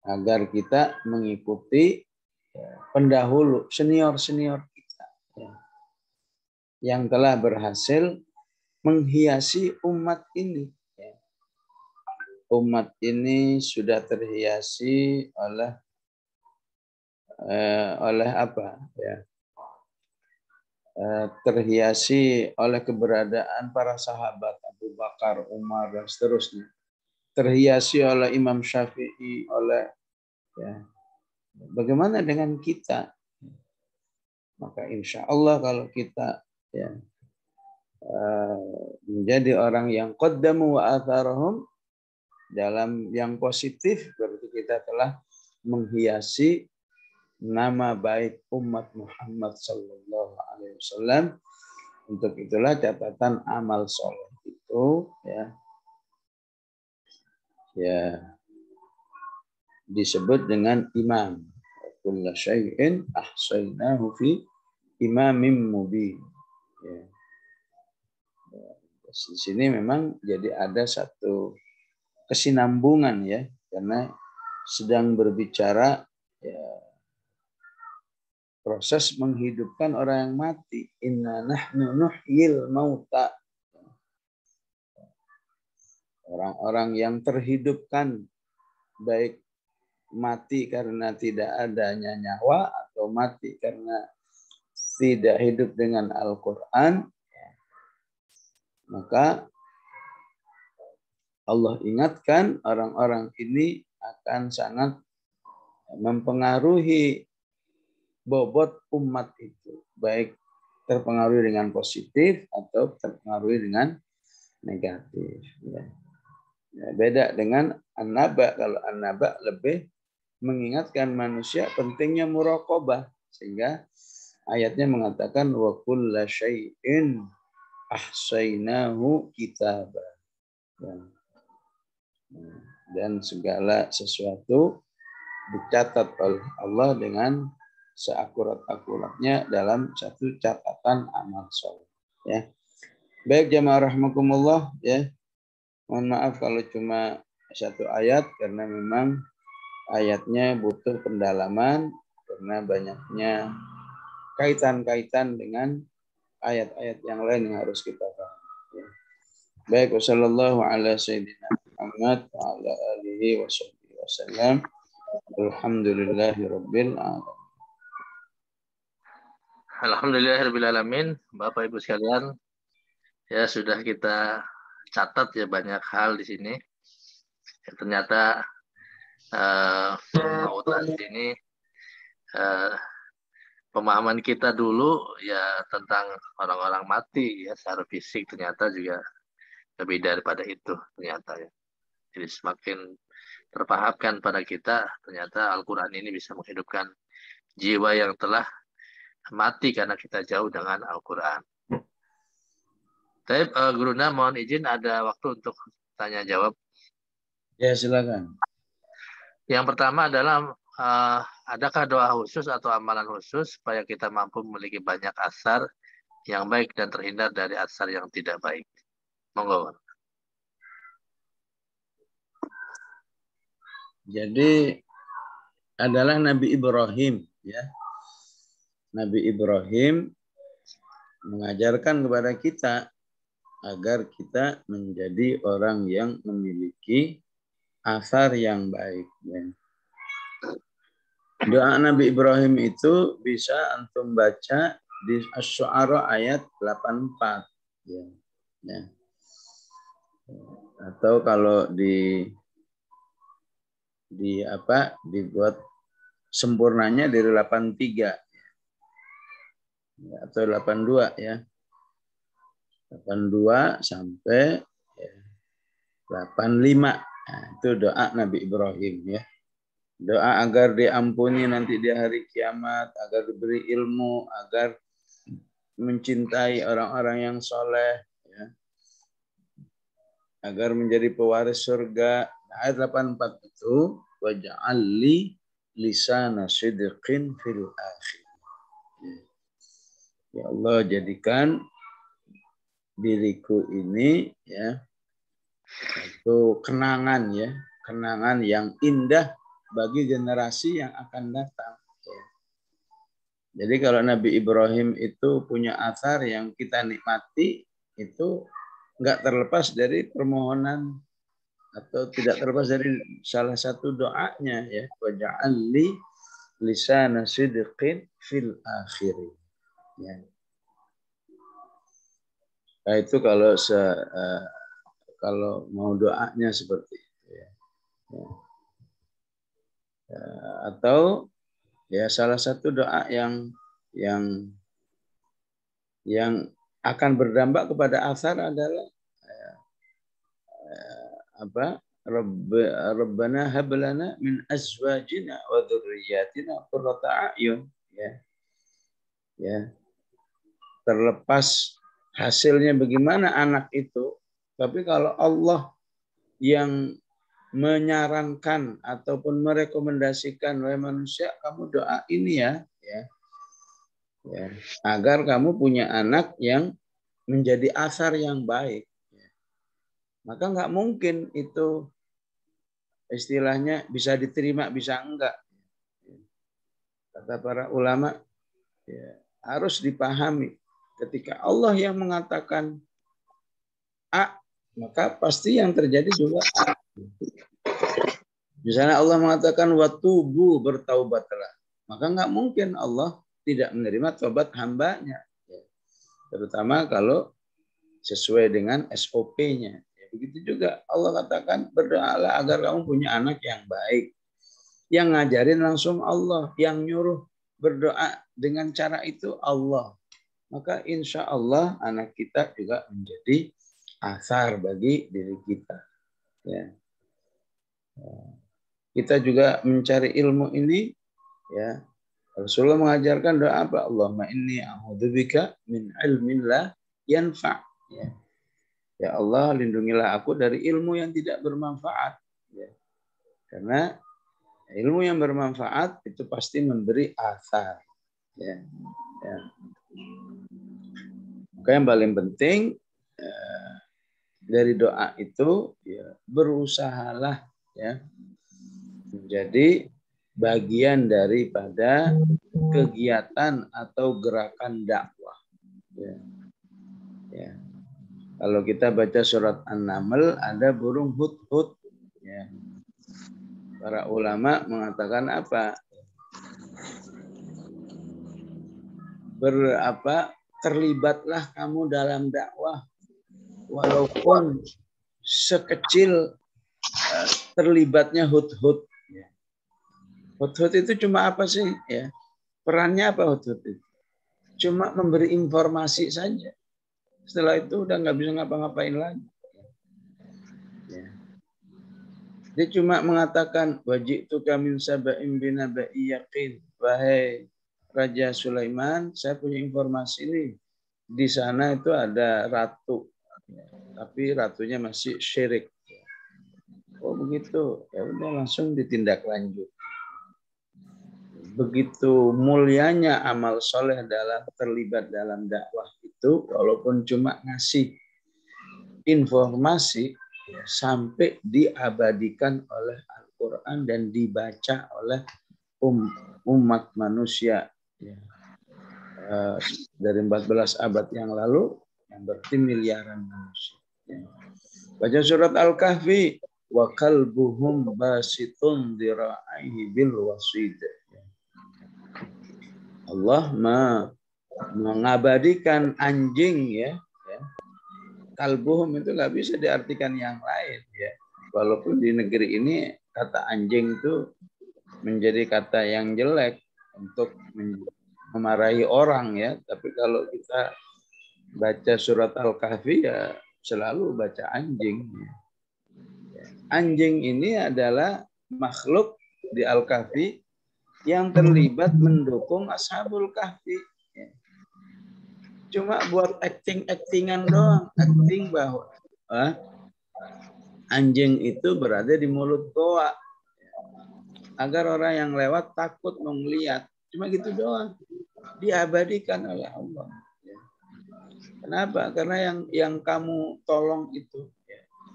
S1: agar kita mengikuti pendahulu senior-senior kita, ya, yang telah berhasil menghiasi umat ini. Ya. Umat ini sudah terhiasi oleh apa? Ya. Terhiasi oleh keberadaan para sahabat Abu Bakar, Umar, dan seterusnya. Terhiasi oleh Imam Syafi'i, ya. Bagaimana dengan kita? Maka insya Allah kalau kita, ya, menjadi orang yang qaddamu wa atharahum dalam yang positif, berarti kita telah menghiasi nama baik umat Muhammad sallallahu alaihi wasallam. Untuk itulah catatan amal soleh itu, ya disebut dengan imam. Kullu syai'in ahsaynahu fi imamin mubin. Ya. Di sini memang jadi ada satu kesinambungan, ya, karena sedang berbicara, ya, proses menghidupkan orang yang mati. Inna nahnu nuhyil mauta. Orang-orang yang terhidupkan, baik mati karena tidak adanya nyawa atau mati karena tidak hidup dengan Al-Quran, maka Allah ingatkan orang-orang ini akan sangat mempengaruhi bobot umat itu, baik terpengaruhi dengan positif atau terpengaruhi dengan negatif. Ya. Ya, beda dengan an-naba. Kalau an-naba lebih mengingatkan manusia pentingnya muraqabah, sehingga ayatnya mengatakan wa kulla syai'in ahsaynahu kitaba. Ya. Dan segala sesuatu dicatat oleh Allah dengan seakurat-akuratnya dalam satu catatan amal soleh. Ya. Baik jamaah rahimakumullah, ya. Mohon maaf kalau cuma satu ayat karena memang ayatnya butuh pendalaman karena banyaknya kaitan-kaitan dengan ayat-ayat yang lain yang harus kita pahami. Ya. Baik, wassallallahu ala sayyidina Muhammad wa ala alihi wa sahbihi wasallam. Alhamdulillahirabbil alamin.
S2: Alhamdulillahirrahmanirrahim. Bapak Ibu sekalian, ya sudah kita catat ya banyak hal di sini. Ya, ternyata ini pemahaman kita dulu ya tentang orang-orang mati ya secara fisik ternyata juga lebih daripada itu ternyata ya. Jadi semakin terpahamkan pada kita ternyata Al-Quran ini bisa menghidupkan jiwa yang telah mati karena kita jauh dengan Al-Quran. Tapi Guruna mohon izin ada waktu untuk tanya jawab.
S1: Ya silakan.
S2: Yang pertama adalah adakah doa khusus atau amalan khusus supaya kita mampu memiliki banyak asar yang baik dan terhindar dari asar yang tidak baik? Monggo.
S1: Jadi adalah Nabi Ibrahim, ya. Nabi Ibrahim mengajarkan kepada kita agar kita menjadi orang yang memiliki asar yang baik. Ya. Doa Nabi Ibrahim itu bisa antum baca di Asy-Syu'ara ayat 84. Ya. Ya. Atau kalau dibuat sempurnanya dari 83 ya, atau 82 ya. 82 sampai 85. Nah, itu doa Nabi Ibrahim ya. Doa agar diampuni nanti di hari kiamat, agar diberi ilmu, agar mencintai orang-orang yang soleh, ya. Agar menjadi pewaris surga. Ayat 84 itu waj'alli lisana sidqin fil akhir. Ya Allah, jadikan diriku ini ya itu kenangan ya, kenangan yang indah bagi generasi yang akan datang. Jadi kalau Nabi Ibrahim itu punya asar yang kita nikmati, itu nggak terlepas dari permohonan atau tidak terlepas dari salah satu doanya ya, waj'alli lisana sidqin fil akhir. Ya. Nah, itu kalau mau doanya seperti itu ya. Ya. Atau ya salah satu doa yang akan berdampak kepada asar adalah Rabbana hab lana min azwajina wa dzurriyyatina qurrata a'yun ya. Ya. Terlepas hasilnya bagaimana anak itu, tapi kalau Allah yang menyarankan ataupun merekomendasikan wahai manusia kamu doa ini ya, agar kamu punya anak yang menjadi asar yang baik, maka nggak mungkin itu istilahnya bisa diterima bisa enggak. Kata para ulama ya, harus dipahami ketika Allah yang mengatakan A, maka pasti yang terjadi juga A. Misalnya Allah mengatakan watubu bertaubatlah, maka nggak mungkin Allah tidak menerima taubat hambanya, terutama kalau sesuai dengan SOP-nya. Ya, begitu juga Allah katakan berdoalah agar kamu punya anak yang baik, yang ngajarin langsung Allah, yang nyuruh berdoa dengan cara itu Allah. Maka insya Allah anak kita juga menjadi asar bagi diri kita. Ya. Kita juga mencari ilmu ini, ya. Rasulullah mengajarkan doa apa? Allahumma inni a'udzubika min ilmin la yanfa'. Ya. Ya Allah, lindungilah aku dari ilmu yang tidak bermanfaat. Ya. Karena ilmu yang bermanfaat itu pasti memberi asar. Ya. Ya. Maka yang paling penting dari doa itu ya, berusahalah ya menjadi bagian daripada kegiatan atau gerakan dakwah. Ya. Ya. Kalau kita baca surat An-Naml ada burung hudhud. Ya. Para ulama mengatakan apa? Terlibatlah kamu dalam dakwah walaupun sekecil terlibatnya hudhud. Ya. Hudhud itu cuma apa sih? Ya. Perannya apa hudhud itu? Cuma memberi informasi saja. Setelah itu udah nggak bisa ngapa-ngapain lagi. Ya. Dia cuma mengatakan wajib tu kami sab'in binaba'i yaqin. Wahai Raja Sulaiman, saya punya informasi ini. Di sana itu ada ratu. Tapi ratunya masih syirik. Oh begitu. Ya udah langsung ditindaklanjut. Begitu mulianya amal soleh dalam terlibat dalam dakwah itu, walaupun cuma ngasih informasi sampai diabadikan oleh Al-Quran dan dibaca oleh umat manusia dari 14 abad yang lalu, yang berarti miliaran manusia. Baca surat Al-Kahfi, wa qalbuhum basitun dira'aihi bil wasid. Allah mengabadikan anjing ya. Kalbuhum itu nggak bisa diartikan yang lain ya. Walaupun di negeri ini kata anjing itu menjadi kata yang jelek untuk memarahi orang ya. Tapi kalau kita baca surat Al-Kahfi ya selalu baca anjing. Anjing ini adalah makhluk di Al-Kahfi yang terlibat mendukung Ashabul Kahfi. Cuma buat acting-actingan doang. Acting bahwa anjing itu berada di mulut goa. Agar orang yang lewat takut mau melihat. Cuma gitu doang. Diabadikan oleh Allah. Kenapa? Karena yang kamu tolong itu,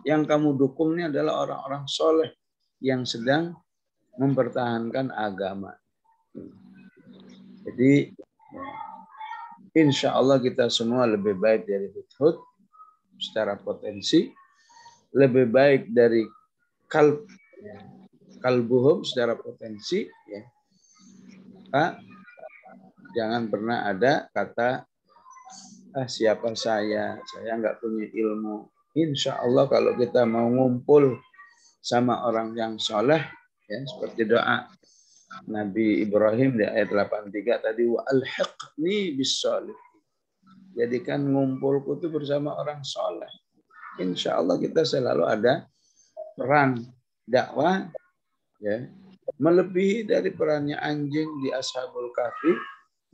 S1: yang kamu dukung ini adalah orang-orang soleh yang sedang mempertahankan agama. Jadi insya Allah kita semua lebih baik dari hudhud secara potensi, lebih baik dari kalbuhum secara potensi. Ya. Jangan pernah ada kata siapa saya nggak punya ilmu. Insya Allah kalau kita mau ngumpul sama orang yang soleh, ya, seperti doa Nabi Ibrahim di ayat 83 tadi, wa alhiqni bis-sholihin. Jadikan ngumpulku itu bersama orang soleh. Insya Allah kita selalu ada peran dakwah, ya, melebihi dari perannya anjing di Ashabul Kahfi,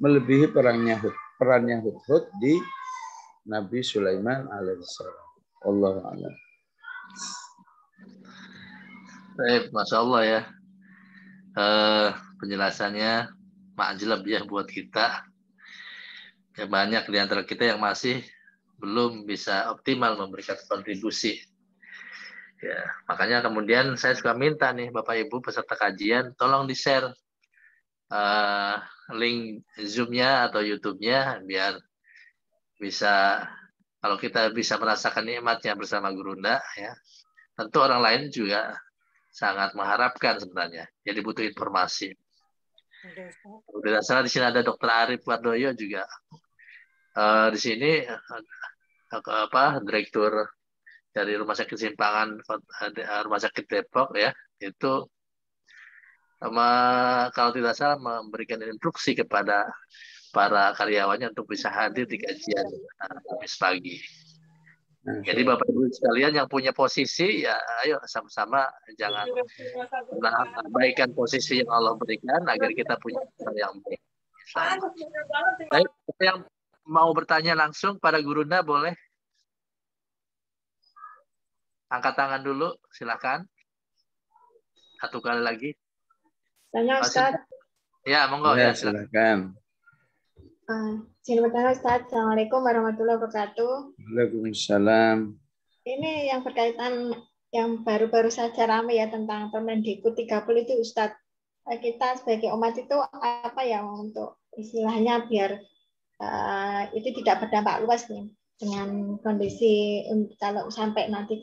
S1: melebihi perannya hudhud di Nabi Sulaiman alaihissalam. Wallahu a'lam.
S2: Baik, Masya Allah ya. Penjelasannya makjleb ya buat kita. Ya, banyak di antara kita yang masih belum bisa optimal memberikan kontribusi. Ya, makanya kemudian saya suka minta nih Bapak Ibu peserta kajian, tolong di-share link Zoom-nya atau YouTube-nya biar bisa, kalau kita bisa merasakan nikmatnya bersama Gurunda, ya tentu orang lain juga sangat mengharapkan sebenarnya. Jadi butuh informasi. Tidak salah di sini ada Dr. Arif Wardoyo juga. Di sini direktur dari Rumah Sakit Simpangan Rumah Sakit Depok ya, itu kalau tidak salah memberikan instruksi kepada para karyawannya untuk bisa hadir di kajian Kamis pagi. Jadi Bapak Ibu sekalian yang punya posisi ya ayo sama-sama jangan abaikan posisi yang Allah berikan agar kita punya yang baik. Baik, yang mau bertanya langsung pada Gurunda boleh. angkat tangan dulu, silakan. Satu kali lagi.
S3: Tanya Ustaz.
S2: Ya, monggo
S1: Ya,
S2: ya, silakan.
S1: silakan.
S3: Izin bertanya Ustaz. Assalamualaikum warahmatullahi wabarakatuh.
S1: Waalaikumsalam.
S3: Ini yang berkaitan yang baru-baru saja ramai ya tentang Permendikbud 30 itu Ustaz. Kita sebagai umat itu apa ya untuk istilahnya biar itu tidak berdampak luas nih dengan kondisi kalau sampai nanti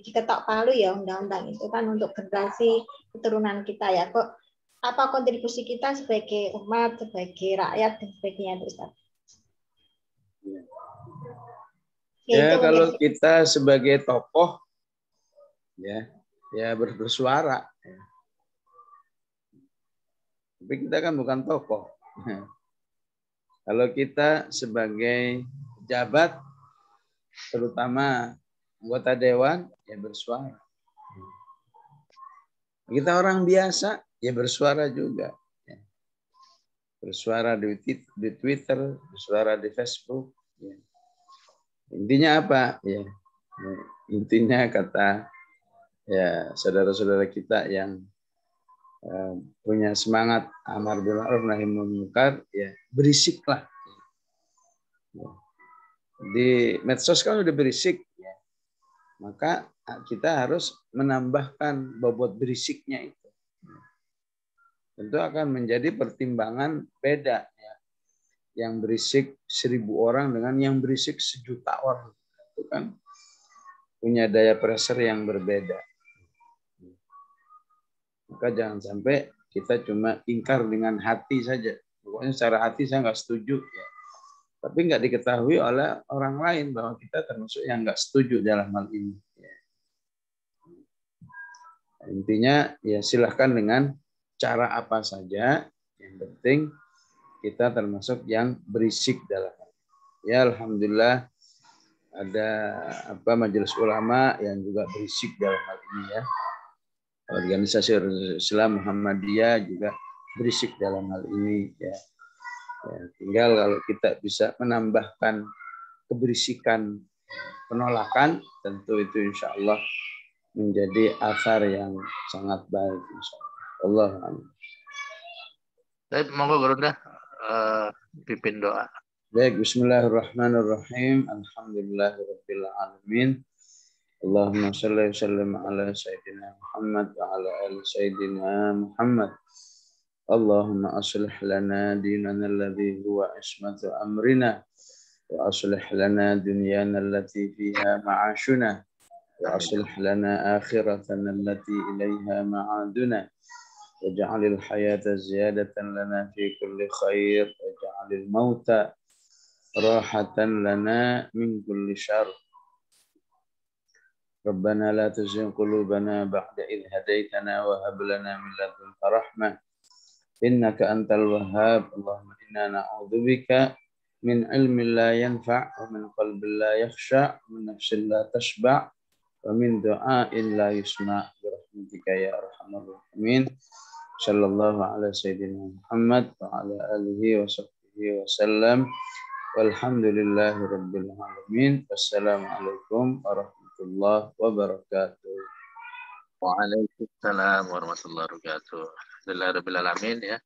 S3: diketok palu ya undang-undang itu kan untuk generasi keturunan kita ya. Kok apa kontribusi kita sebagai umat, sebagai rakyat dan sebagainya itu Ustaz?
S1: Ya, kalau kita sebagai tokoh ya bersuara. Ya. Tapi kita kan bukan tokoh. Kalau kita sebagai pejabat, terutama anggota dewan, ya bersuara. Kita orang biasa, ya bersuara juga. Ya. Bersuara di Twitter, bersuara di Facebook. Ya. Intinya apa? Ya. Intinya kata ya saudara-saudara kita yang punya semangat amar bil ma'ruf nahi munkar, ya berisiklah. Ya. Di medsos kan udah berisik, ya. Maka kita harus menambahkan bobot berisiknya itu. Tentu akan menjadi pertimbangan beda, ya. Yang berisik 1000 orang dengan yang berisik 1.000.000 orang. Itu kan punya daya pressure yang berbeda. Maka jangan sampai kita cuma ingkar dengan hati saja. Pokoknya secara hati saya nggak setuju. Ya. Tapi nggak diketahui oleh orang lain bahwa kita termasuk yang nggak setuju dalam hal ini. Ya. Intinya ya silahkan dengan cara apa saja. Yang penting kita termasuk yang berisik dalam hal ini. Ya alhamdulillah ada majelis ulama yang juga berisik dalam hal ini ya. Organisasi Islam Muhammadiyah juga berisik dalam hal ini ya. Tinggal kalau kita bisa menambahkan keberisikan penolakan, tentu itu insya Allah menjadi asar yang sangat baik insya Allah.
S2: Baik, monggo Gurunda pimpin doa.
S1: Baik, bismillahirrahmanirrahim. Alhamdulillahirabbil alamin. Allahumma shalli wa sallim ala sayyidina Muhammad wa ala ali sayyidina Muhammad. Allahumma aslih lana dinana alladhi huwa ismatu amrina wa aslih lana dunyana allati fiha ma'ashuna wa aslih lana akhiratana allati ilayha ma'aduna waj'alil hayata ziyadatan lana fi kulli khair waj'alil mauta rahatan lana min kulli syarr. Rabbana la tuzigh qulubana ba'da idh hadaytana wa hab lana min ladunka rahmah innaka antal wahhab. Allahumma inna na'udzubika min ilmin la yanfa' wa min qalbin la yakhsha' wa min nafsin la tashba' wa min du'ain la yusma' bi rahmatika ya arhamar rahimin. Sallallahu ala sayyidina Muhammad wa ala alihi wa sahbihi wa sallam. Walhamdulillahi rabbil alamin. Wassalamualaikum warahmatullahi wabarakatuh.
S2: Waalaikumsalam warahmatullahi wabarakatuh. Alhamdulillah rabbil alamin ya.